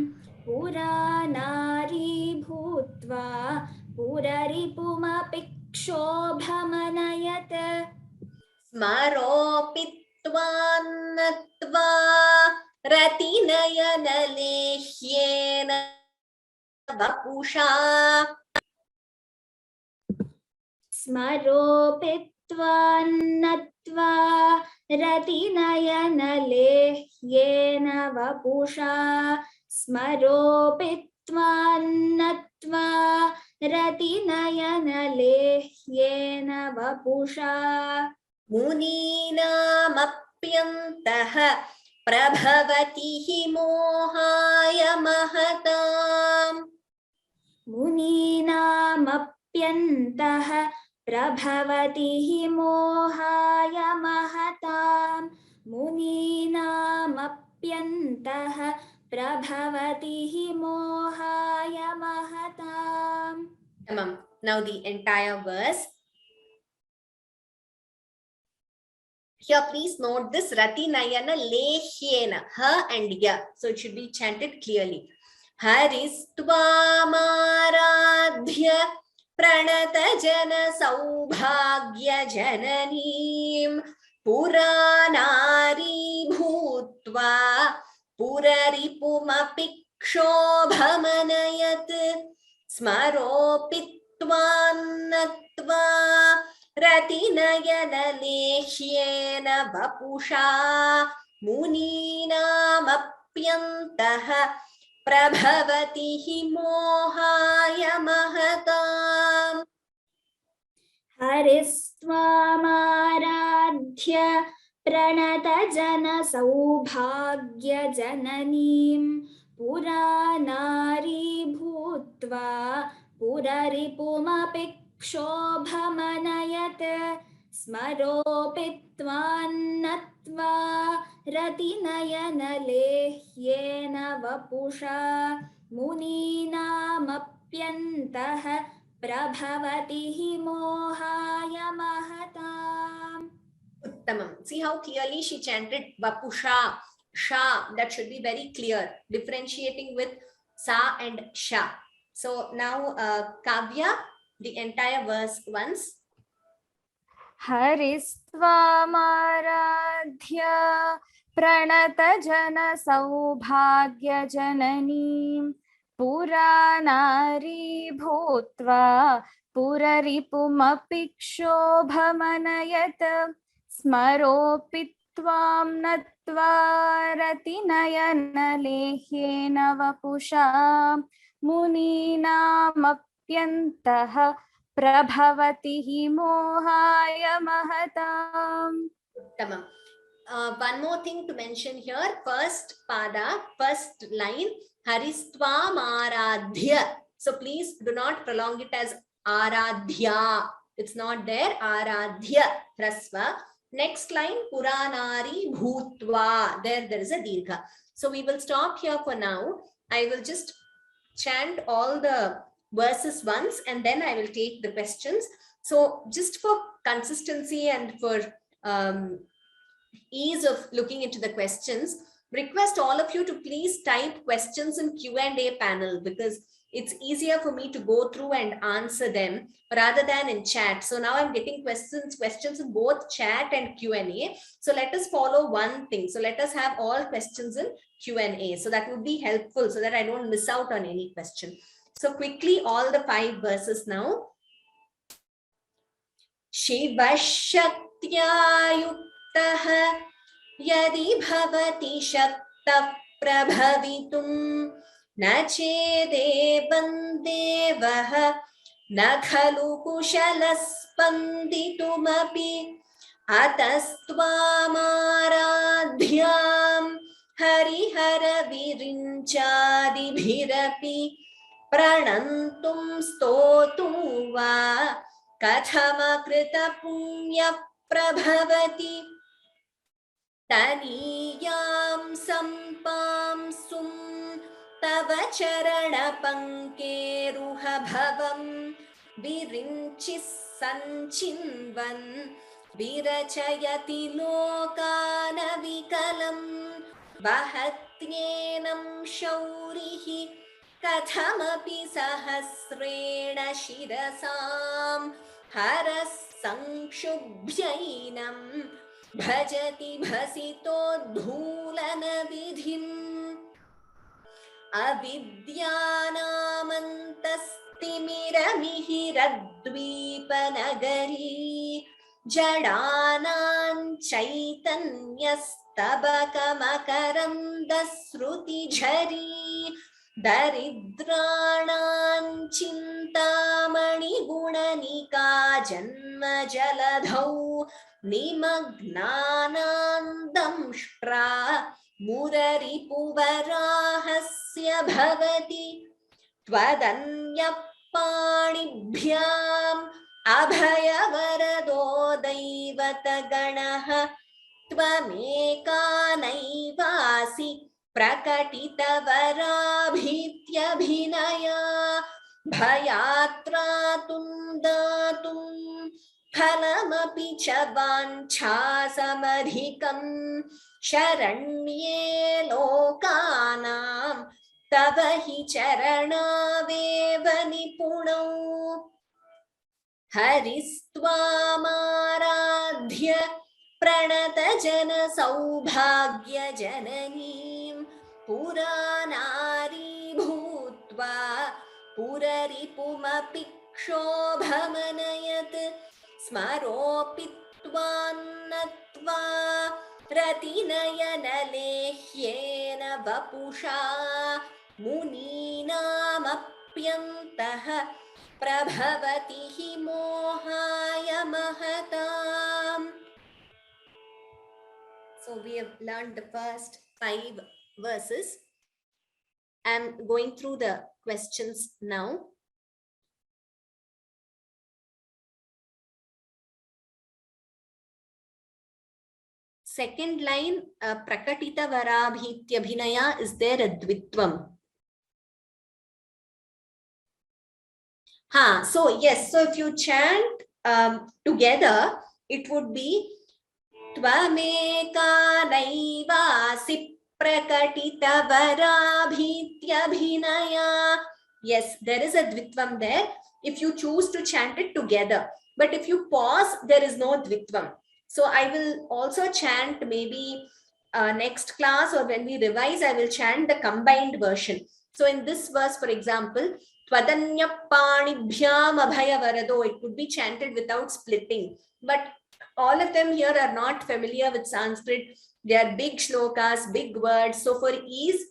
पुरानारी भूत्वा पुररिपुमपि क्षोभमनयत्. Smaropitvanatva ratinayana vapusha. स्मरोपित्वान्नत्वा रतिनयनलेह्येन वपुषा. स्मरोपित्वान्नत्वा रतिनयनलेह्येन वपुषा. मुनीनामप्यन्तः प्रभवतिः मोहाय महताम्. मुनीनामप्यन्तः प्रभवतिः मोहाय महताम्. मुनीनामप्यन्तः प्रभवतिः मोहाय महताम्. Now the entire verse. Here, please note this Ratinayana Lehyena, ha and ya. So it should be chanted clearly. Haristvamadhya pranata jana saubhagya jananim puranari bhutva puraripumapi kshobhamanayat. Smaropitvanatva ratinayana lehyena vapusha muninamapyantaha prabhavatihi mohaya mahatam. हरिस्त्वामाराध्य प्रणतजनसौभाग्यजननीं पुरानारी भूत्वा पुररिपुमपि क्षोभमनयत्. स्मरोपित्वान्नत्वा रतिनयनलेह्येन वपुषा मुनीनामप्यन्तः प्रभवतिः मोहाय महताम्. Uttamam. See how clearly she chanted Vapusha. sha. That should be very clear, differentiating with sa and sha. So now Kavya, the entire verse once. हरिस्त्वामाराध्य प्रणतजनसौभाग्यजननीं पुरानारी भूत्वा पुररिपुमपि क्षोभमनयत् स्मरोऽपि त्वां नत्वा रतिनयनलेह्येन वपुषा मुनीनामप्यन्तः प्रभवति हि मोहाय महताम्. Tamam. One more thing to mention here. First pada, first line, Haristvam Aradhya. So please do not prolong it as Aradhya. It's not there. Aradhya. Hrasva. Next line, Puranari Bhutva. There is a Dirgha. So we will stop here for now. I will just chant all the verses once and then I will take the questions. So just for consistency and for ease of looking into the questions, request all of you to please type questions in Q&A panel, because it's easier for me to go through and answer them rather than in chat. So now I'm getting questions in both chat and Q&A. So let us follow one thing. So let us have all questions in Q&A. So that would be helpful so that I don't miss out on any question. So quickly, all the 5 verses now. Shiva Shaktya Yuktaha Yadi Bhavati Shakta Prabhavitum Na Chedevan Devaha Na Khalu Kushalaspanditum Atastvamadhyam Harihara Virinchadi Bhirapi Pranantum Stotum Va Kathamakrita Punya Prabhavati Taniyam Sampam Sum Tava Charana Pankeruha Bhavam Virinchis Sanchinvan Virachayati Lokana Vikalam Vahatyenam Shaurihi Kathamapi Sahasrena Shirasam Haras Sankshubhyainam Bhajati Bhasito Dhulana Vidhim Avidyanamantastimiramihiraddvipanagari Jadanan Chaitanyastabakamakarandasruti Jhari Daridranam Chintamani Gunanika Janma Jaladhau Nimagnanandam Shra Murari Puvarahasya Bhavati Tvadanyapanibhyam Abhayavarado Daivataganaha Tvamekanaivasi Prakatita Varabhitya Bhinaya Bhayatra Tundatum Phalamapi Chavancha Samadhikam Sharanye Lokanam Tavahi Charana Veva Nipunau Haristwamaradhya Pranata Jana Saubhagya Jananim Puranari Bhutva Puraripumapi Kshobamanayat Smaropitvan Natva Ratinayana Lehyena Vapusha Muninamapyantaha Prabhavati hi mohaya mahatam. So we have learned the first 5 verses. I'm going through the questions now. Second line, Prakatita Varabhitya Bhinaya, is there a Dvitvam? So yes, so if you chant together, it would be Tvameka Naivasi prakatitavaramhityabhinaya. Yes, there is a dvitvam there if you choose to chant it together. But if you pause, there is no dvitvam. So I will also chant maybe next class, or when we revise, I will chant the combined version. So in this verse, for example, Twadanyappanibhyam abhaya varado, it could be chanted without splitting. But all of them here are not familiar with Sanskrit. They are big shlokas, big words. So for ease,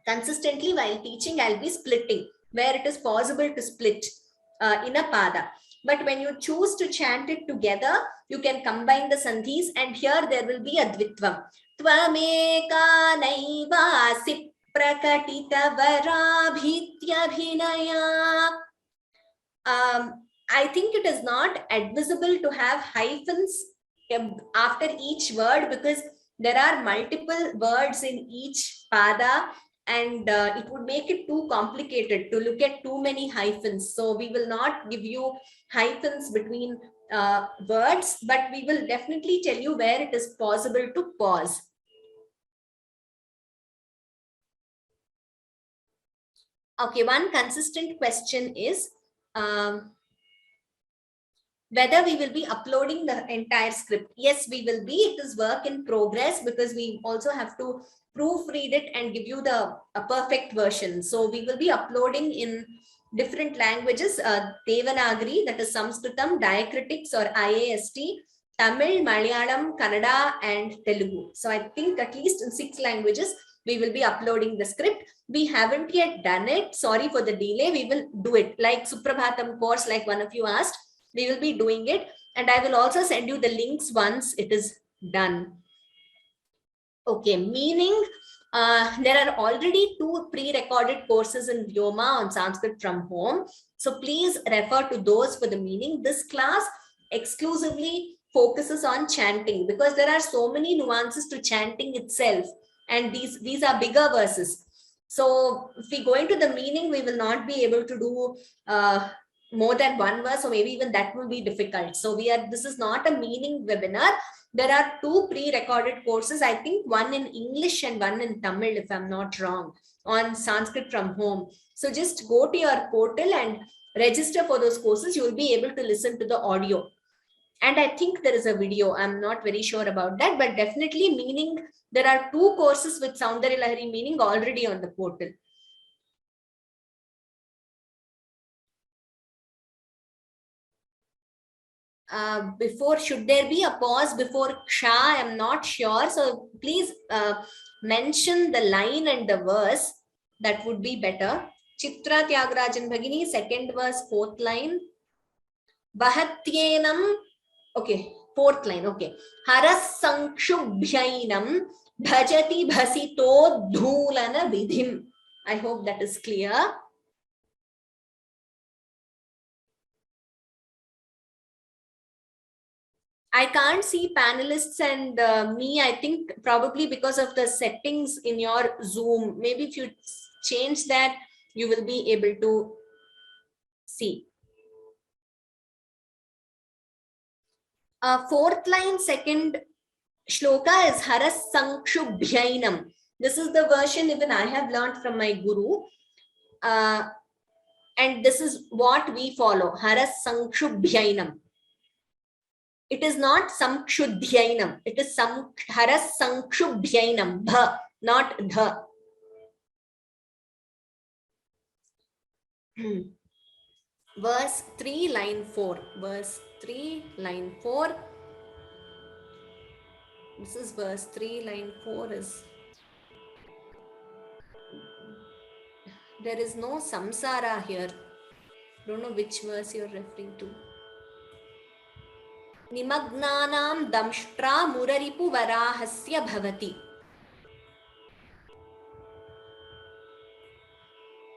consistently while teaching, I'll be splitting where it is possible to split in a pada. But when you choose to chant it together, you can combine the sandhis, and here there will be a dvitvam. Tvameka naivasi prakatita varabhityabhinaya. I think it is not advisable to have hyphens after each word, because there are multiple words in each pada, and it would make it too complicated to look at too many hyphens. So we will not give you hyphens between words, but we will definitely tell you where it is possible to pause. Okay, one consistent question is whether we will be uploading the entire script. Yes, we will be. It is work in progress because we also have to proofread it and give you a perfect version. So we will be uploading in different languages, Devanagari, that is Sanskritam, diacritics or IAST, Tamil, Malayalam, Kannada, and Telugu. So I think at least in 6 languages, we will be uploading the script. We haven't yet done it. Sorry for the delay. We will do it like Suprabhatam course, like one of you asked. We will be doing it, and I will also send you the links once it is done. Okay, meaning there are already 2 pre-recorded courses in Vyoma on Sanskrit from home. So please refer to those for the meaning. This class exclusively focuses on chanting because there are so many nuances to chanting itself, and these are bigger verses. So if we go into the meaning, we will not be able to do more than one verse, or maybe even that will be difficult. So this is not a meaning webinar. There are 2 pre-recorded courses, I think one in English and one in Tamil, if I'm not wrong, on Sanskrit from home. So just go to your portal and register for those courses. You will be able to listen to the audio. And I think there is a video. I'm not very sure about that, but definitely meaning, there are 2 courses with Soundarya Lahari meaning already on the portal. Before, should there be a pause before ksha? I'm not sure. So please mention the line and the verse. That would be better. Chitra Tyagarajan Bhagini, 2nd verse, 4th line. Vahatyenam. Okay, 4th line. Okay. Haras sankshubhyainam bhajati bhasito dhulana vidhim. I hope that is clear. I can't see panelists and me, I think probably because of the settings in your Zoom. Maybe if you change that, you will be able to see. 4th line, 2nd shloka is Haras Sankshubhyainam. This is the version even I have learned from my guru. And this is what we follow, Haras Sankshubhyainam. It is not Samkshudhyainam. It is Haras Sankshubhyainam. Bha, not dha. Verse 3, line 4. Verse 3, line 4. This is verse 3, line 4 is... There is no samsara here. Don't know which verse you're referring to. Nimagnanam damshtra muraripu varahasya bhavati.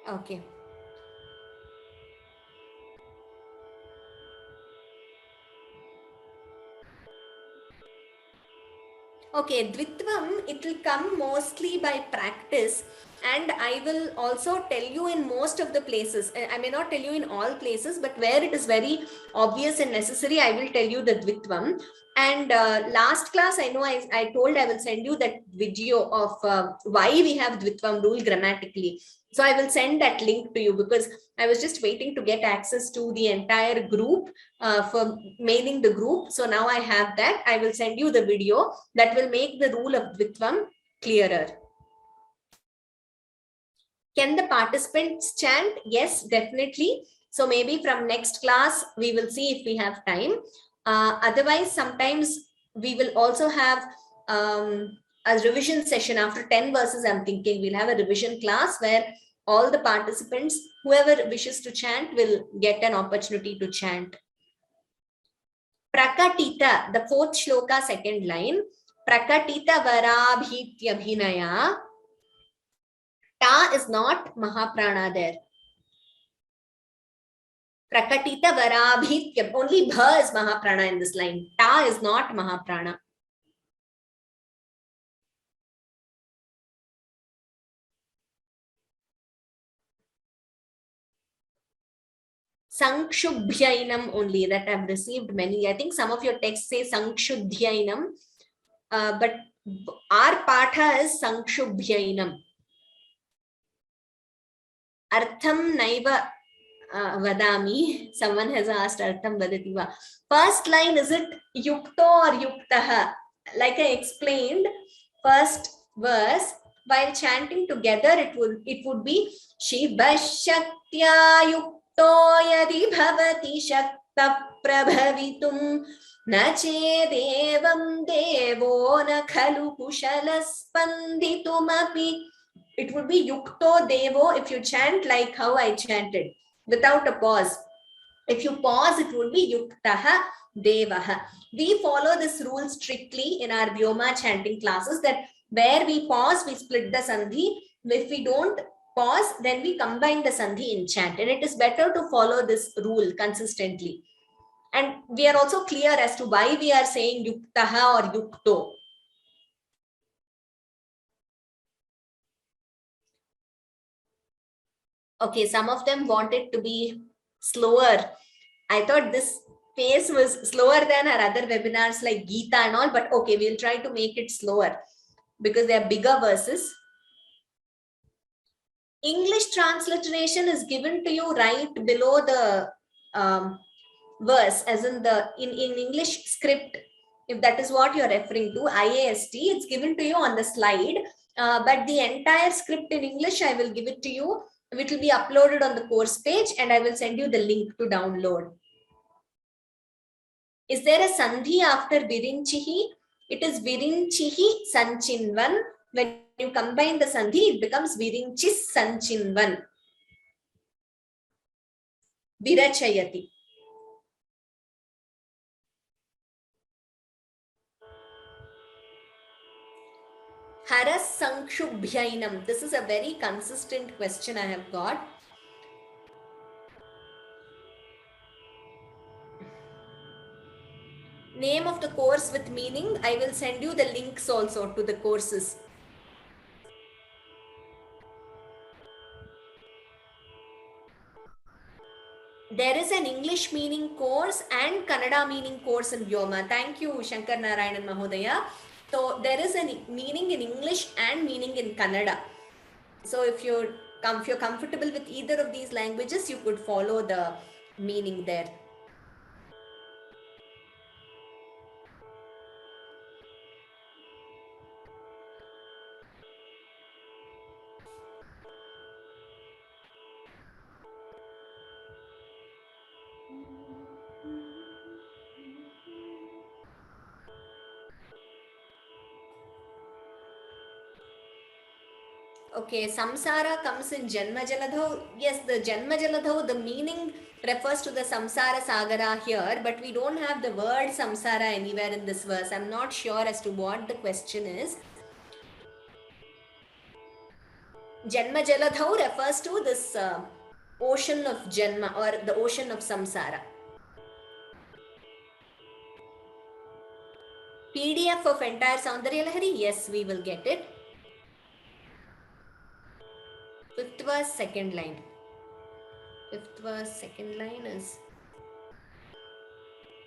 Okay. Okay, Dvitvam, it will come mostly by practice, and I will also tell you in most of the places. I may not tell you in all places, but where it is very obvious and necessary, I will tell you the Dvitvam. And last class, I know I told I will send you that video of why we have Dvitvam rule grammatically. So I will send that link to you because I was just waiting to get access to the entire group for mailing the group. So now I have that. I will send you the video that will make the rule of Dvitvam clearer. Can the participants chant? Yes, definitely. So maybe from next class, we will see if we have time. Otherwise, sometimes we will also have a revision session after 10 verses. I'm thinking we'll have a revision class where all the participants, whoever wishes to chant, will get an opportunity to chant. Prakatita, the fourth shloka, second line. Prakatita varabhityabhinaya. Ta is not Mahaprana there. Prakatita varabhityam. Only bha is Mahaprana in this line. Ta is not Mahaprana. Sankshubhyainam only, that I've received many. I think some of your texts say Sankshudhyainam, but our patha is Sankshubhyainam. Artham naiva vadami. Someone has asked Artham vadati va. First line, is it yukto or yuktaha? Like I explained, first verse, while chanting together, it would be Shiva Shaktya Yukto Yadi Bhavati Shakta Prabhavitum Na Chedevam Devo Na Khalu Kushalaspanditum Api. It would be Yukto Devo if you chant like how I chanted, without a pause. If you pause, it would be Yuktaha Devaha. We follow this rule strictly in our Vyoma chanting classes, that where we pause, we split the Sandhi. If we don't pause, then we combine the Sandhi in chant. And it is better to follow this rule consistently. And we are also clear as to why we are saying Yuktaha or Yukto. Okay, some of them want it to be slower. I thought this pace was slower than our other webinars like Gita and all, but okay, we'll try to make it slower because they are bigger verses. English transliteration is given to you right below the verse, as in in English script, if that is what you're referring to, IAST, it's given to you on the slide, but the entire script in English, I will give it to you. It will be uploaded on the course page and I will send you the link to download. Is there a Sandhi after Virinchihi? It is Virinchihi Sanchinvan. When you combine the Sandhi, it becomes Virinchis Sanchinvan. Virachayati. Haras Sankshubhyainam. This is a very consistent question I have got. Name of the course with meaning. I will send you the links also to the courses. There is an English meaning course and Kannada meaning course in Vyoma. Thank you, Shankar Narayanan Mahodaya. So there is a meaning in English and meaning in Kannada. So if you're comfortable with either of these languages, you could follow the meaning there. Okay, samsara comes in Janma Jaladho. Yes, the Janma Jaladho, the meaning refers to the samsara sagara here, but we don't have the word samsara anywhere in this verse. I'm not sure as to what the question is. Janma Jaladho refers to this ocean of Janma or the ocean of samsara. PDF of entire Saundarya Lahari? Yes, we will get it. 5th verse, 2nd line. 5th verse, 2nd line is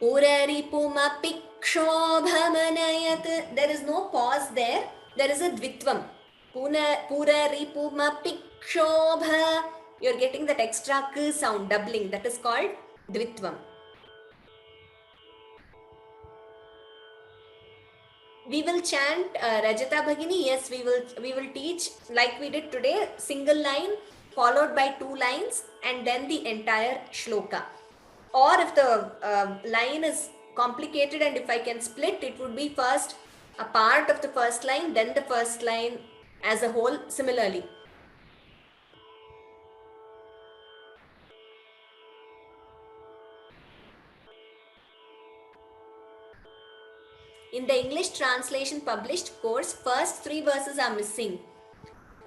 Puraripumapi kshobhamanayat. There is no pause there. There is a dvitvam. Puraripumapi kshobha. You're getting that extra k sound, doubling. That is called dvitvam. We will chant Rajata Bhagini. Yes, we will teach like we did today, single line followed by 2 lines and then the entire shloka. Or if the line is complicated and if I can split, it would be first a part of the first line, then the first line as a whole similarly. In the English translation published course, first 3 verses are missing.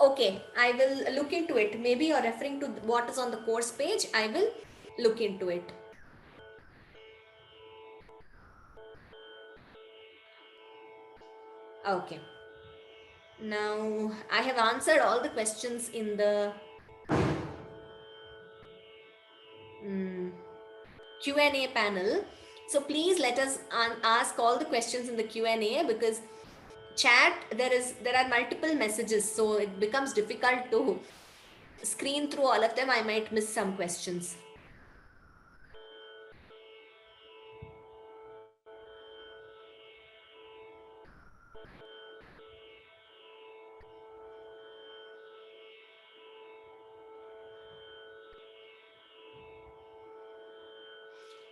Okay, I will look into it. Maybe you're referring to what is on the course page. I will look into it. Okay. Now, I have answered all the questions in the Q&A panel. So please let us ask all the questions in the Q&A because chat, there are multiple messages, so it becomes difficult to screen through all of them. I might miss some questions.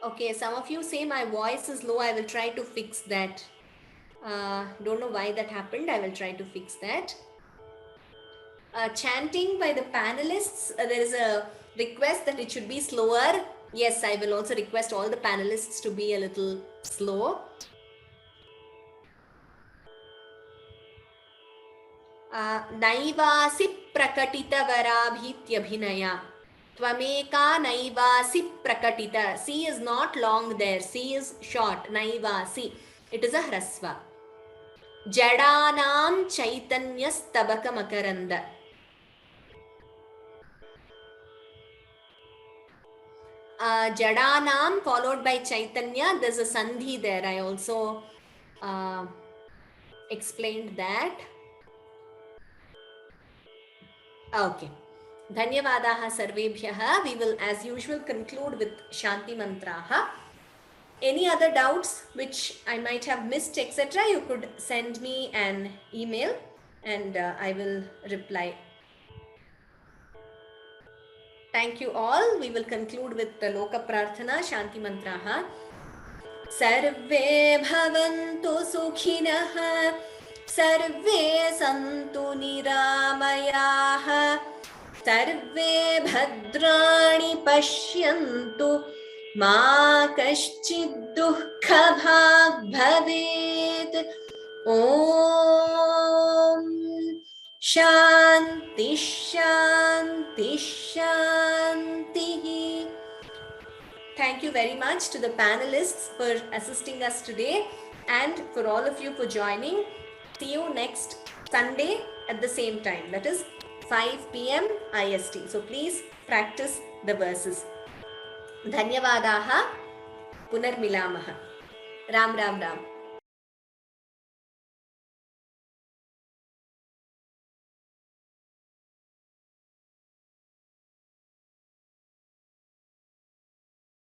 Okay, some of you say my voice is low. I will try to fix that. Don't know why that happened. I will try to fix that. Chanting by the panelists, there is a request that it should be slower. Yes, I will also request all the panelists to be a little slow. Naivasi prakatita varabhityabhinaya. Tvameka naivasi prakatita. C is not long there. C is short. Naivasi. It is a hrasva. Jadanam chaitanyas tabaka makaranda. Jadanam followed by Chaitanya. There's a sandhi there. I also explained that. Okay. Dhanyavadaha sarvebhyaha. We will as usual conclude with Shanti Mantraha. Any other doubts which I might have missed, etc., you could send me an email and I will reply. Thank you all. We will conclude with the Loka Prarthana, Shanti Mantraha. Sarve bhavantu sukhinah, sarve santu niramayaha, sarve bhadrani pashyantu, ma kaschid dukkha bhag bhavet. Om Shanti Shanti Shanti. Thank you very much to the panelists for assisting us today and for all of you for joining. See you next Sunday at the same time, that is 5 p.m. IST. So please practice the verses. Dhanyavadaha. Punarmilamaha. Ram Ram Ram.